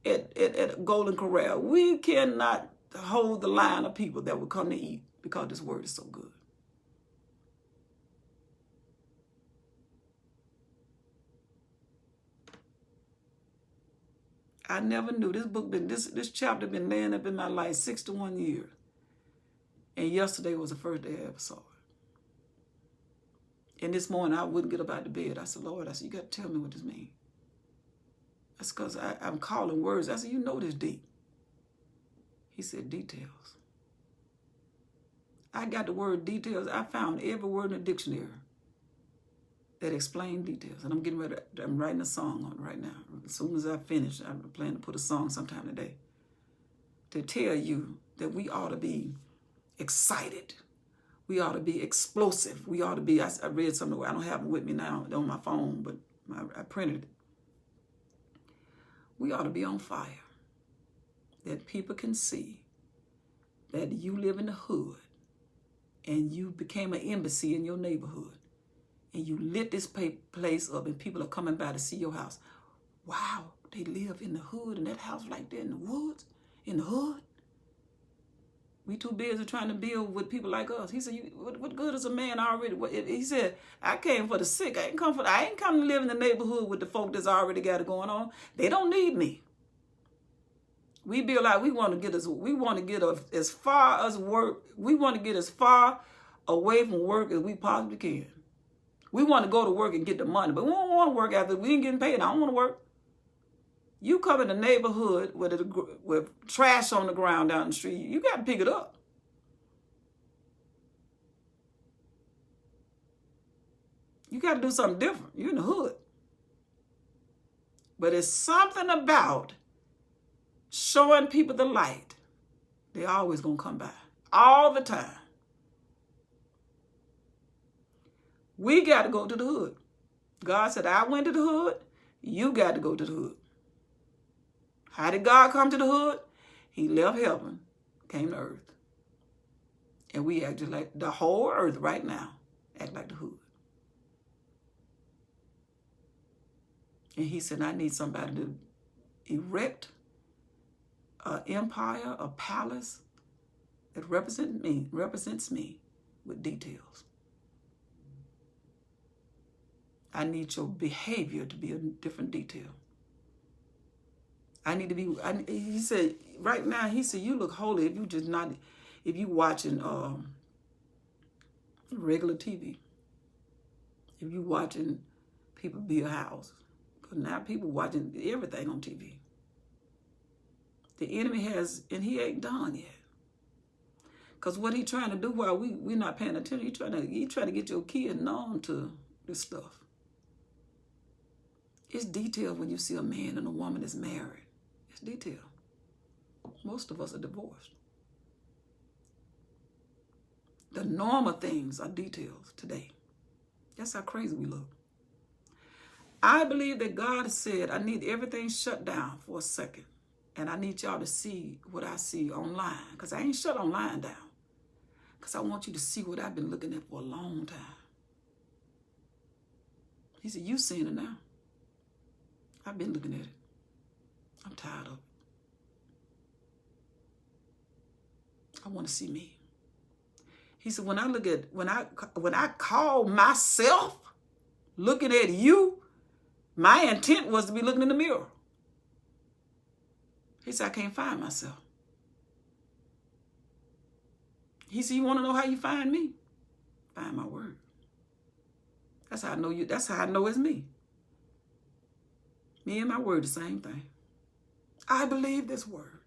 S1: at Golden Corral? We cannot hold the line of people that will come to eat because this word is so good. I never knew this chapter been laying up in my life 61 years. And yesterday was the first day I ever saw it. And this morning I wouldn't get up out of bed. I said, Lord, you got to tell me what this means. That's because I'm calling words. I said, you know this deep. He said, details. I got the word details. I found every word in the dictionary that explained details. And I'm writing a song on it right now. As soon as I finish, I plan to put a song sometime today to tell you that we ought to be excited. We ought to be explosive. We ought to be, I read something, I don't have it with me now on my phone, but I printed it. We ought to be on fire. That people can see that you live in the hood and you became an embassy in your neighborhood and you lit this place up and people are coming by to see your house. Wow, they live in the hood and that house like that in the woods, in the hood. We too busy trying to build with people like us. He said, what good is a man already? He said, I came for the sick. I ain't come to live in the neighborhood with the folk that's already got it going on. They don't need me. We be like, we want to get as far as work. We want to get as far away from work as we possibly can. We want to go to work and get the money, but we don't want to work after we ain't getting paid. I don't want to work. You come in the neighborhood with trash on the ground down the street, you got to pick it up. You got to do something different. You're in the hood. But it's something about showing people the light. They're always going to come by. All the time. We got to go to the hood. God said, I went to the hood. You got to go to the hood. How did God come to the hood? He left heaven, came to earth. And we act just like the whole earth right now, act like the hood. And he said, I need somebody to erect an empire, a palace that represents me with details. I need your behavior to be a different detail. I need to be, he said, right now, he said, you look holy if you watching regular TV, if you watching people build houses. Because now people watching everything on TV. The enemy has, and he ain't done yet. Because what he trying to do while we're not paying attention, he trying to get your kid numb to this stuff. It's detailed when you see a man and a woman that's married. It's detailed. Most of us are divorced. The normal things are details today. That's how crazy we look. I believe that God said, I need everything shut down for a second. And I need y'all to see what I see online. Because I ain't shut online down. Because I want you to see what I've been looking at for a long time. He said, you seeing it now. I've been looking at it. I'm tired of it. I want to see me. He said, when I call myself looking at you, my intent was to be looking in the mirror. He said, I can't find myself. He said, you want to know how you find me? Find my word. That's how I know you. That's how I know it's me. Me and my word, the same thing. I believe this word.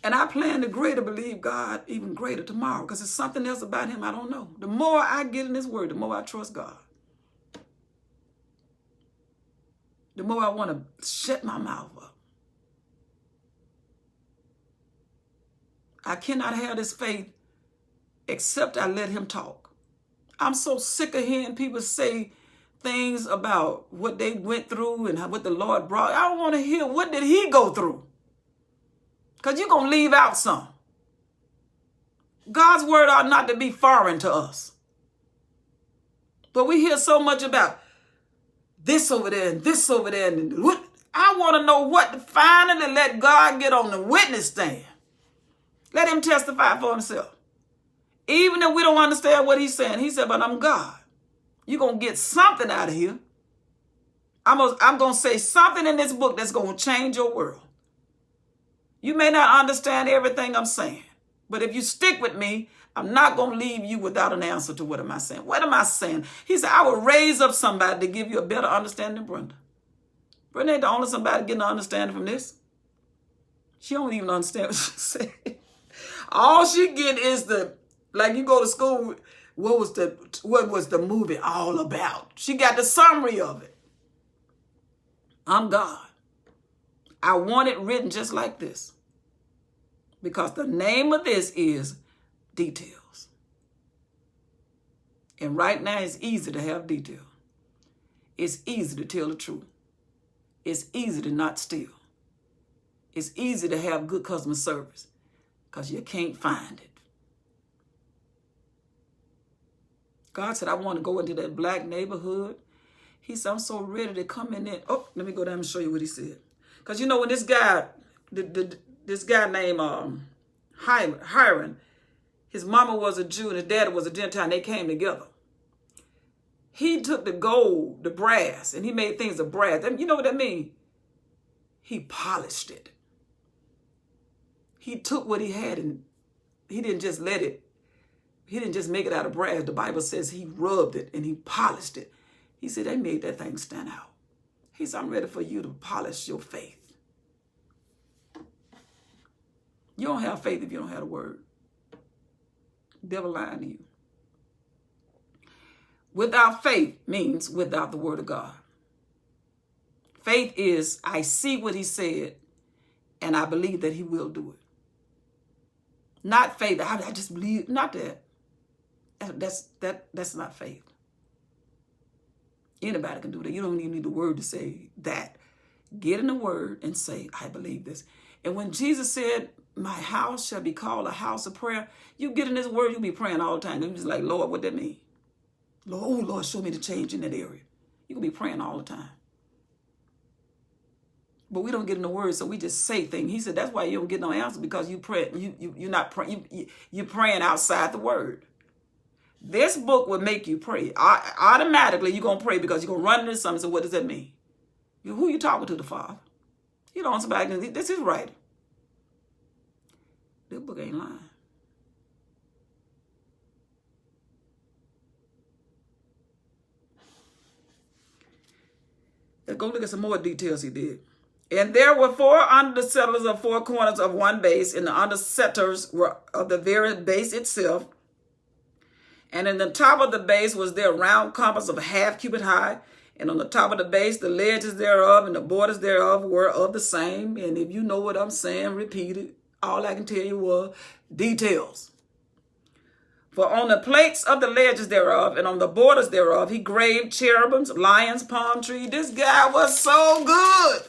S1: And I plan to greater believe God even greater tomorrow because there's something else about him I don't know. The more I get in this word, the more I trust God. The more I want to shut my mouth up. I cannot have this faith except I let him talk. I'm so sick of hearing people say things about what they went through and what the Lord brought. I don't want to hear what did he go through. Because you're going to leave out some. God's word ought not to be foreign to us. But we hear so much about this over there and this over there. And what, I want to know what to finally let God get on the witness stand. Let him testify for himself. Even if we don't understand what he's saying. He said, but I'm God. You're going to get something out of here. I'm going to say something in this book that's going to change your world. You may not understand everything I'm saying, but if you stick with me, I'm not going to leave you without an answer to what am I saying. What am I saying? He said, I will raise up somebody to give you a better understanding than Brenda. Brenda ain't the only somebody getting an understanding from this. She don't even understand what she said. All she get is like you go to school, what was the movie all about? She got the summary of it. I'm God. I want it written just like this. Because the name of this is details. And right now it's easy to have detail. It's easy to tell the truth. It's easy to not steal. It's easy to have good customer service because you can't find it. God said, I want to go into that black neighborhood. He said, I'm so ready to come in there. Oh, let me go down and show you what he said. Because you know when this guy, this guy named Hiram, his mama was a Jew and his daddy was a Gentile and they came together. He took the gold, the brass, and he made things of brass. You know what that means? He polished it. He took what he had and he didn't just let it, he didn't just make it out of brass. The Bible says he rubbed it and he polished it. He said, they made that thing stand out. He said, I'm ready for you to polish your faith. You don't have faith if you don't have the word. The devil lying to you. Without faith means without the word of God. Faith is, I see what he said, and I believe that he will do it. Not faith, I just believe, not that. That's not faith. Anybody can do that. You don't even need the word to say that. Get in the word and say, I believe this. And when Jesus said, my house shall be called a house of prayer. You get in this word, you'll be praying all the time. You're just like, Lord, what that mean? Lord, oh, Lord, show me the change in that area. You can be praying all the time. But we don't get in the word, so we just say things. He said that's why you don't get no answer, because you pray, you're not praying. You're praying outside the word. This book will make you pray. Automatically, you're gonna pray because you're gonna run into something. So what does that mean? Who you talking to? The Father. You don't somebody. This is right. This book ain't lying. Let's go look at some more details he did. And there were 4 under the settlers of 4 corners of one base, and the under setters were of the very base itself. And in the top of the base was there a round compass of a half cubit high. And on the top of the base, the ledges thereof and the borders thereof were of the same. And if you know what I'm saying, repeat it. All I can tell you was details. For on the plates of the ledges thereof and on the borders thereof, he graved cherubims, lions, palm tree. This guy was so good.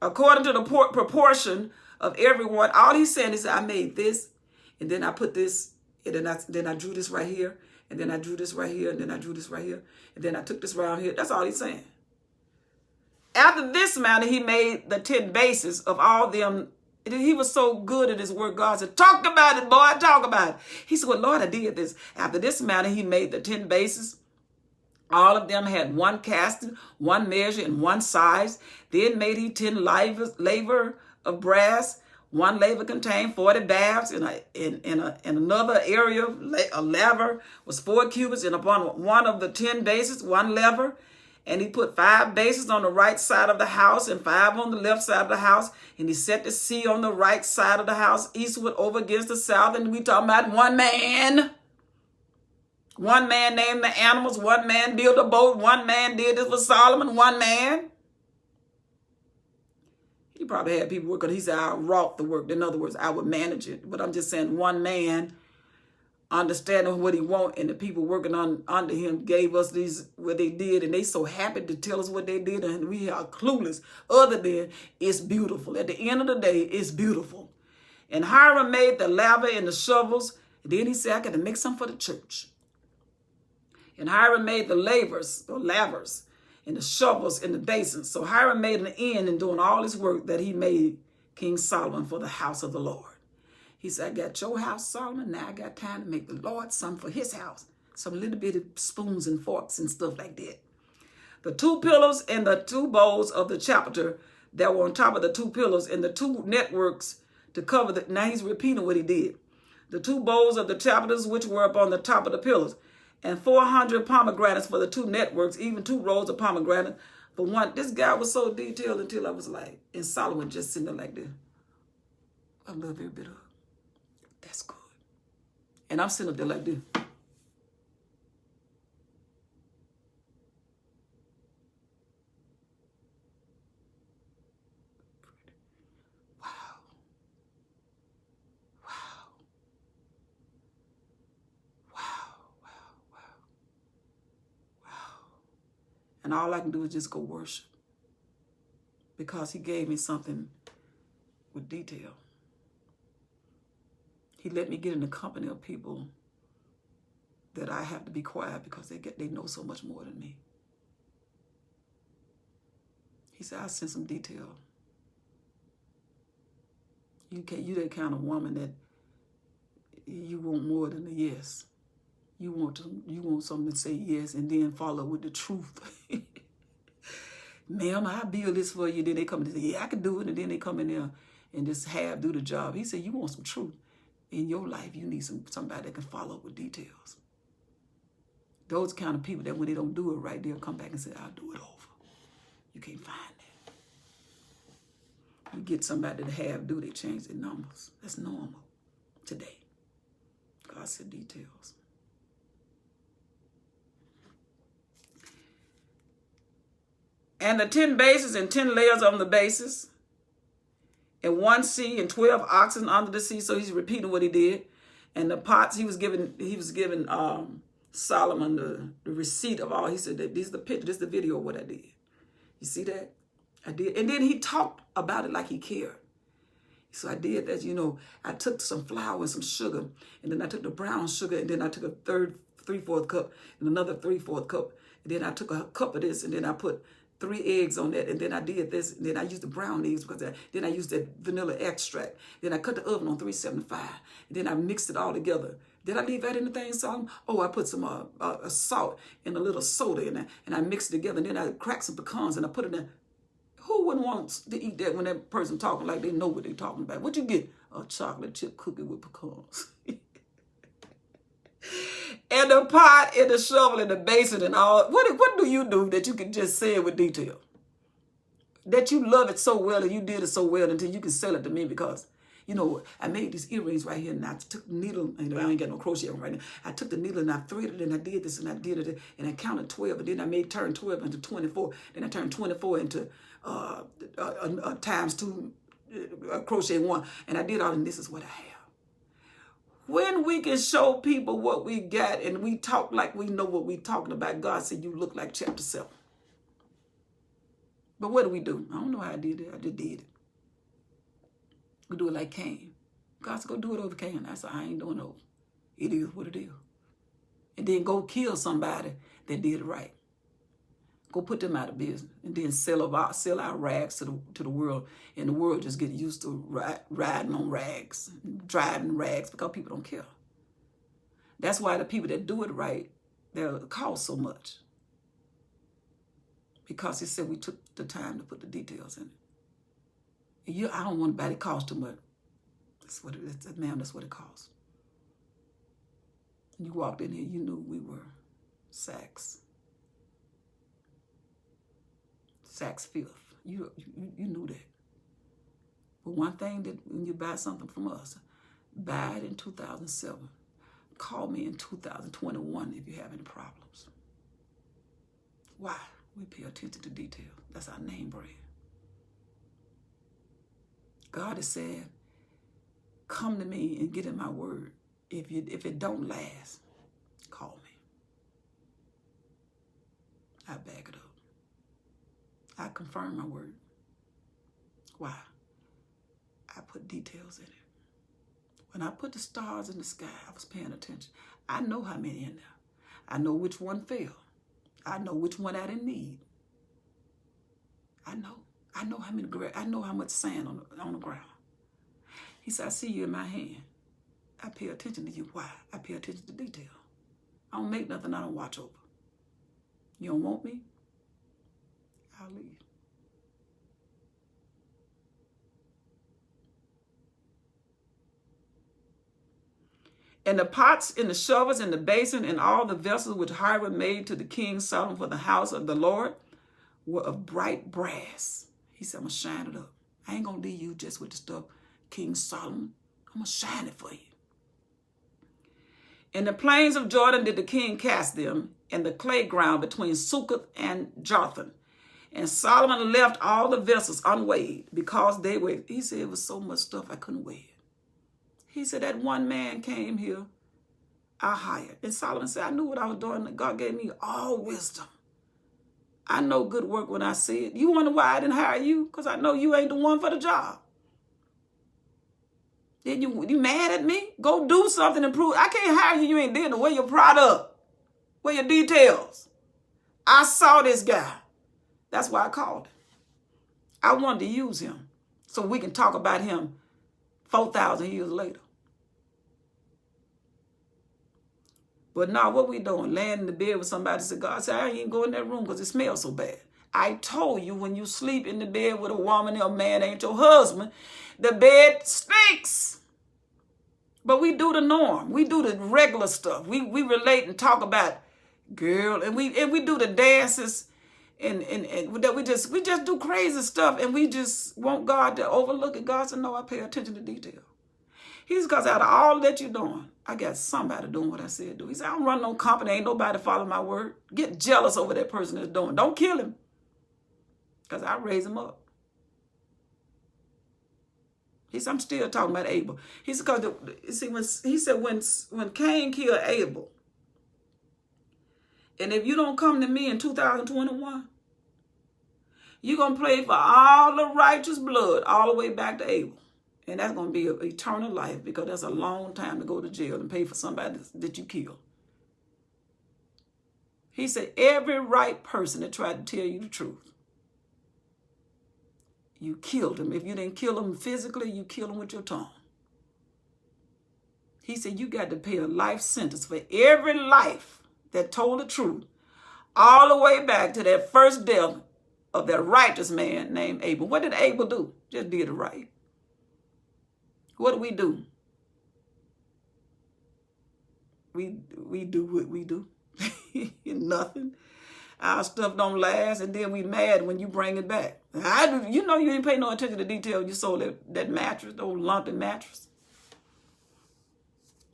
S1: According to the proportion of everyone, all he's saying is, I made this, and then I put this, and then I drew this right here, and then I drew this right here, and then I drew this right here, and then I took this round here. That's all he's saying. After this manner, he made the 10 bases of all them. He was so good at his work. God said, talk about it, boy, talk about it. He said, well, Lord, I did this. After this manner, he made the 10 bases. All of them had one casting, one measure, and one size. Then made he 10 laver of brass. One laver contained 40 baths. In another area, a laver was 4 cubits. And upon one of the 10 bases, one lever. And he put 5 bases on the right side of the house and 5 on the left side of the house. And he set the sea on the right side of the house, eastward over against the south. And we talking about one man. One man named the animals. One man built a boat. One man did this for Solomon. One man. He probably had people working. He said, I wrought the work. In other words, I would manage it. But I'm just saying one man understanding what he want, and the people working under him gave us these what they did, and they so happy to tell us what they did, and we are clueless other than it's beautiful. At the end of the day, it's beautiful. And Hiram made the laver and the shovels, and then he said, I got to make some for the church. And Hiram made the lavers and the shovels and the basins. So Hiram made an end in doing all his work that he made King Solomon for the house of the Lord. He said, I got your house, Solomon. Now I got time to make the Lord some for his house. Some little bitty spoons and forks and stuff like that. The 2 pillars and the 2 bowls of the chapter that were on top of the 2 pillars and the 2 networks to cover the, now he's repeating what he did. The 2 bowls of the chapters which were up on the top of the pillars, and 400 pomegranates for the 2 networks, even 2 rows of pomegranate for one. This guy was so detailed until I was like, and Solomon just sitting there like this. I love every bit of it. That's good. And I'm sitting up there like this. Wow. Wow. Wow. Wow. Wow. Wow. And all I can do is just go worship. Because he gave me something with detail. He let me get in the company of people that I have to be quiet because they know so much more than me. He said, I'll send some detail. You that kind of woman that you want more than a yes. You want something to say yes and then follow with the truth. Ma'am, I'll build this for you. Then they come and say, yeah, I can do it. And then they come in there and just do the job. He said, you want some truth. In your life, you need somebody that can follow with details. Those kind of people that when they don't do it right, they'll come back and say, I'll do it over. You can't find that. You get somebody that they change their numbers. That's normal today. God said details. And the 10 bases and 10 layers on the bases, and 1 sea and 12 oxen under the sea. So he's repeating what he did. And the pots, he was giving Solomon the receipt of all. He said that this is the picture, this is the video of what I did. You see that? I did. And then he talked about it like he cared. So I did that, you know, I took some flour and some sugar, and then I took the brown sugar, and then I took a 3/4 cup, and another 3/4 cup, and then I took a cup of this, and then I put 3 eggs on that, and then I did this, and then I used the brown eggs because then I used that vanilla extract. Then I cut the oven on 375, and then I mixed it all together. Did I leave out anything, Solomon? Oh, I put some salt and a little soda in there, and I mixed it together, and then I cracked some pecans, and I put it in. Who wouldn't want to eat that when that person talking like they know what they're talking about? What you get? A chocolate chip cookie with pecans. And the pot and the shovel and the basin and all. What do you do that you can just say it with detail? That you love it so well and you did it so well until you can sell it to me because, you know, I made these earrings right here and I took the needle, and I ain't got no crochet on right now. I took the needle and I threaded it and I did this and I did it and I counted 12, and then I turn 12 into 24. Then I turned 24 into times 2 crochet 1, and I did all, and this is what I have. When we can show people what we got and we talk like we know what we're talking about, God said you look like chapter 7. But what do? I don't know how I did it. I just did it. We do it like Cain. God said go do it over Cain. I said I ain't doing those. It is what it is. And then go kill somebody that did it right. Go put them out of business, and then sell our rags to the world, and the world just get used to riding on rags, driving rags, because people don't care. That's why the people that do it right, they'll cost so much. Because he said we took the time to put the details in it. I don't want to buy it cost too much. That's what it is, ma'am. That's what it costs. You walked in here, you knew we were Saks Fifth. You knew that. But one thing that when you buy something from us, buy it in 2007. Call me in 2021 if you have any problems. Why? We pay attention to detail. That's our name brand. God has said, come to me and get in my word. If it don't last, call me. I back it up. I confirm my word. Why? I put details in it. When I put the stars in the sky, I was paying attention. I know how many in there. I know which one fell. I know which one I didn't need. I know how many. I know how much sand on the ground. He said, I see you in my hand. I pay attention to you. Why? I pay attention to detail. I don't make nothing I don't watch over. You don't want me? I'll leave. And the pots and the shovels and the basin and all the vessels which Hiram made to the king Solomon for the house of the Lord were of bright brass. He said, I'm going to shine it up. I ain't going to leave you just with the stuff, King Solomon. I'm going to shine it for you. In the plains of Jordan did the king cast them, in the clay ground between Succoth and Jotham. And Solomon left all the vessels unweighed because they were, he said, it was so much stuff I couldn't weigh it. He said, that one man came here, I hired. And Solomon said, I knew what I was doing. God gave me all wisdom. I know good work when I see it. You wonder why I didn't hire you? Because I know you ain't the one for the job. Then you mad at me? Go do something and prove. I can't hire you. You ain't there to wear your product. Wear your details. I saw this guy. That's why I called him. I wanted to use him so we can talk about him 4,000 years later. But now what we doing? Laying in the bed with somebody said, God said, I ain't even go in that room because it smells so bad. I told you when you sleep in the bed with a woman or a man ain't your husband, the bed stinks. But we do the norm. We do the regular stuff. We relate and talk about girl, and we do the dances and that we just do crazy stuff, and we just want God to overlook it. God said, no, I pay attention to detail. He's because out of all that you're doing, I got somebody doing what I said do. He said, I don't run no company. Ain't nobody follow my word. Get jealous over that person that's doing. Don't kill him. Because I raise him up. He said, I'm still talking about Abel. He said, when Cain killed Abel, and if you don't come to me in 2021, You're going to pay for all the righteous blood all the way back to Abel. And that's going to be an eternal life, because that's a long time to go to jail and pay for somebody that you killed. He said, every right person that tried to tell you the truth, you killed him. If you didn't kill him physically, you killed him with your tongue. He said, you got to pay a life sentence for every life that told the truth, all the way back to that first death of that righteous man named Abel. What did Abel do? Just did it right. What do? We do what we do. Nothing. Our stuff don't last, and then we mad when you bring it back. You know you didn't pay no attention to detail. You sold that mattress, the old lumpy mattress.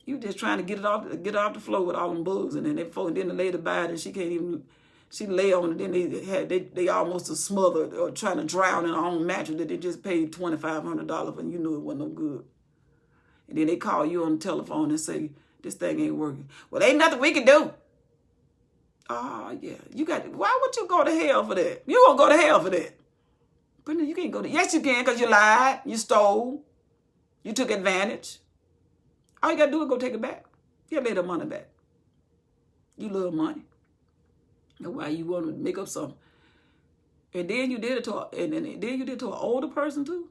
S1: You just trying to get it off the floor with all them bugs, and then the lady buy it, and she can't even. She lay on it. Then they almost smothered or trying to drown in her own mattress that they just paid $2,500 and you knew it wasn't no good. And then they call you on the telephone and say this thing ain't working. Well, ain't nothing we can do. Oh, yeah. Why would you go to hell for that? You gonna go to hell for that. But no, you can't go to. Yes, you can, because you lied, you stole, you took advantage. All you gotta do is go take it back. You lay the money back. You love money. That's why you want to make up something. And then you did it to an older person too.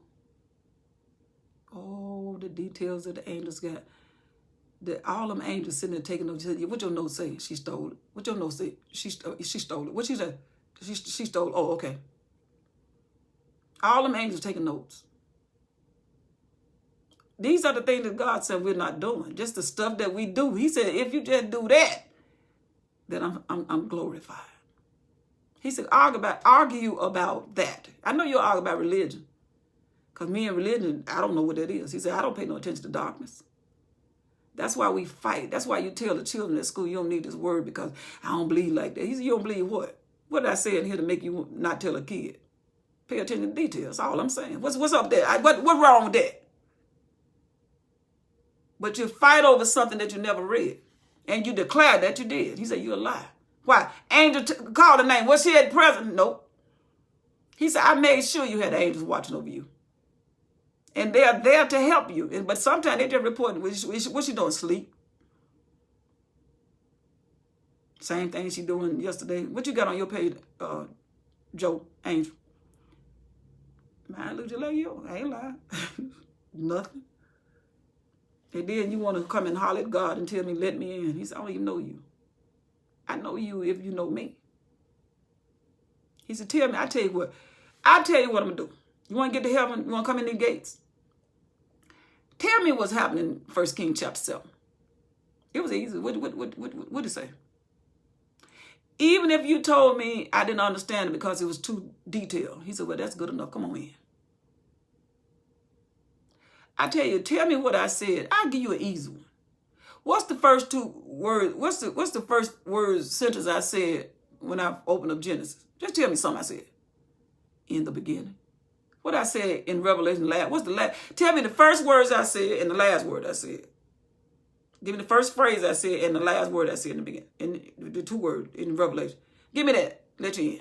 S1: Oh, the details that the angels got. All them angels sitting there taking notes. What your note say? She stole it. What your note say? She stole it. What she said? She stole it. Oh, okay. All them angels taking notes. These are the things that God said we're not doing. Just the stuff that we do. He said, if you just do that, then I'm glorified. He said, argue about that. I know you'll argue about religion. Because me and religion, I don't know what that is. He said, I don't pay no attention to darkness. That's why we fight. That's why you tell the children at school, you don't need this word because I don't believe like that. He said, you don't believe what? What did I say in here to make you not tell a kid? Pay attention to details. That's all I'm saying. What's up there? What's wrong with that? But you fight over something that you never read. And you declare that you did. He said, you're a liar. Why? Angel called the name. Was she at present? Nope. He said, I made sure you had angels watching over you. And they're there to help you. But sometimes they just report, what she doing, sleep? Same thing she doing yesterday. What you got on your page, Joe, Angel? Man, look just like you. I ain't lying. Nothing. And then you want to come and holler at God and tell me, let me in. He said, I don't even know you. I know you if you know me. He said, tell me, I'll tell you what I'm going to do. You want to get to heaven? You want to come in the gates? Tell me what's happening in 1 Kings chapter 7. It was easy. What did it say? Even if you told me I didn't understand it because it was too detailed. He said, well, that's good enough. Come on in. I tell you, tell me what I said. I'll give you an easy one. What's the first two words? What's the first sentence I said when I opened up Genesis? Just tell me something I said. In the beginning. What I said in Revelation last. What's the last? Tell me the first words I said and the last word I said. Give me the first phrase I said and the last word I said in the beginning. In the two words in Revelation. Give me that. Let you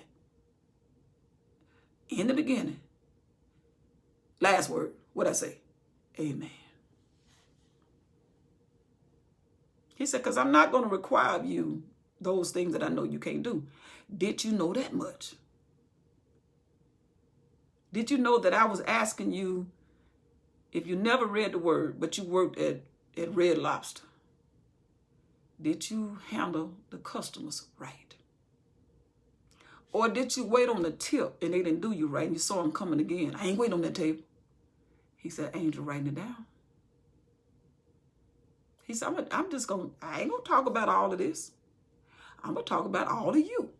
S1: in. In the beginning. Last word. What I say? Amen. He said, because I'm not going to require of you those things that I know you can't do. Did you know that much? Did you know that I was asking you, if you never read the word, but you worked at Red Lobster, did you handle the customers right? Or did you wait on the tip and they didn't do you right and you saw them coming again? I ain't waiting on that table. He said, Angel, writing it down. He said, I ain't going to talk about all of this. I'm going to talk about all of you.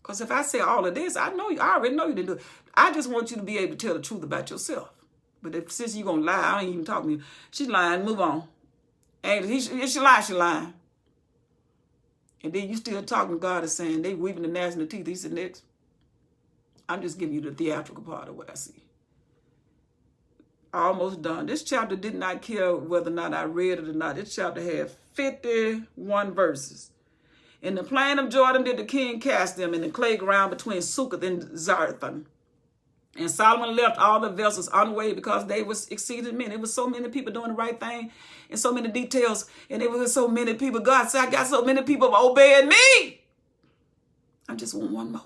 S1: Because if I say all of this, I already know you didn't do it. I just want you to be able to tell the truth about yourself. But since you're going to lie, I ain't even talking to you. She's lying. Move on. Angel, if she lying, she lying. And then you still talking to God and saying, they weeping and gnashing their teeth. He said, next. I'm just giving you the theatrical part of what I see. Almost done. This chapter did not care whether or not I read it or not. This chapter had 51 verses. In the plain of Jordan did the king cast them in the clay ground between Succoth and Zarethan. And Solomon left all the vessels unweighed because they was exceeded many. It was so many people doing the right thing and so many details. And it was so many people. God said, I got so many people obeying me. I just want one more.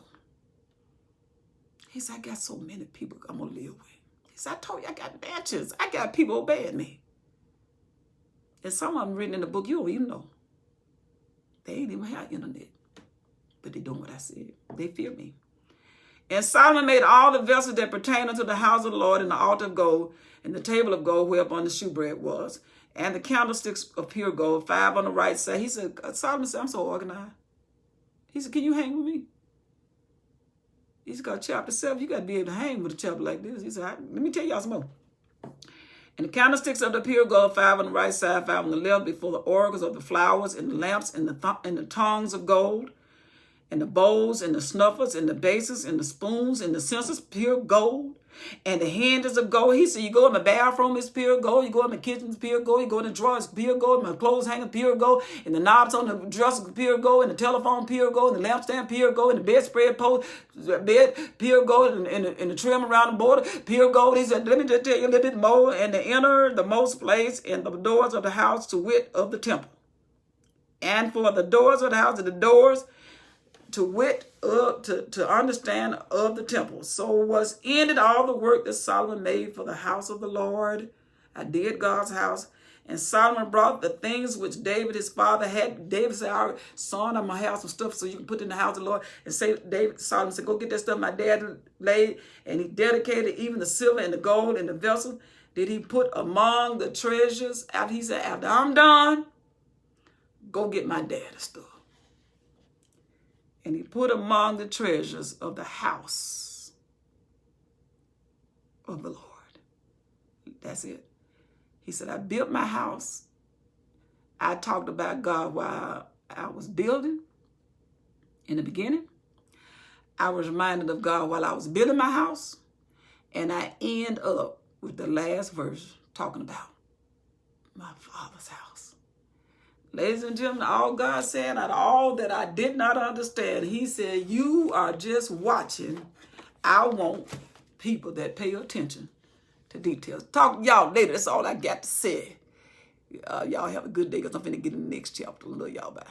S1: He said, I got so many people I'm going to live with. He said, I told you I got matches. I got people obeying me. And some of them written in the book, you don't even know. They ain't even have internet. But they doing what I said. They fear me. And Solomon made all the vessels that pertain unto the house of the Lord, and the altar of gold, and the table of gold whereupon the shewbread was, and the candlesticks of pure gold, 5 on the right side. He said, Solomon said, I'm so organized. He said, can you hang with me? He's got chapter 7. You got to be able to hang with a chapter like this. He said, let me tell y'all some more. And the candlesticks of the pure gold, 5 on the right side, 5 on the left, before the oracles of the flowers, and the lamps, and the tongs of gold, and the bowls, and the snuffers, and the bases, and the spoons, and the censers, pure gold, and the handles of gold. He said, you go in my bathroom, it's pure gold. You go in my kitchen, it's pure gold. You go in the drawer, it's pure gold. My clothes hanger, pure gold. And the knobs on the dresser, pure gold. And the telephone, pure gold. And the lampstand, pure gold. And the bedspread post, bed, pure gold. And the trim around the border, pure gold. He said, let me just tell you a little bit more. And the inner, the most place, and the doors of the house to wit of the temple. And for the doors of the house, and the doors to wit, to understand of the temple. So was ended all the work that Solomon made for the house of the Lord. I did God's house. And Solomon brought the things which David, his father, had. David said, all right, son, I'm going to have some stuff so you can put in the house of the Lord. And Solomon said, go get that stuff my dad laid. And he dedicated even the silver and the gold and the vessel. Did he put among the treasures? He said, after I'm done, go get my dad's stuff. And he put among the treasures of the house of the Lord. That's it. He said, I built my house. I talked about God while I was building in the beginning. I was reminded of God while I was building my house. And I end up with the last verse talking about my Father's house. Ladies and gentlemen, all God said, out of all that I did not understand, he said, you are just watching. I want people that pay attention to details. Talk to y'all later. That's all I got to say. Y'all have a good day because I'm finna get in the next chapter. Love y'all. Bye.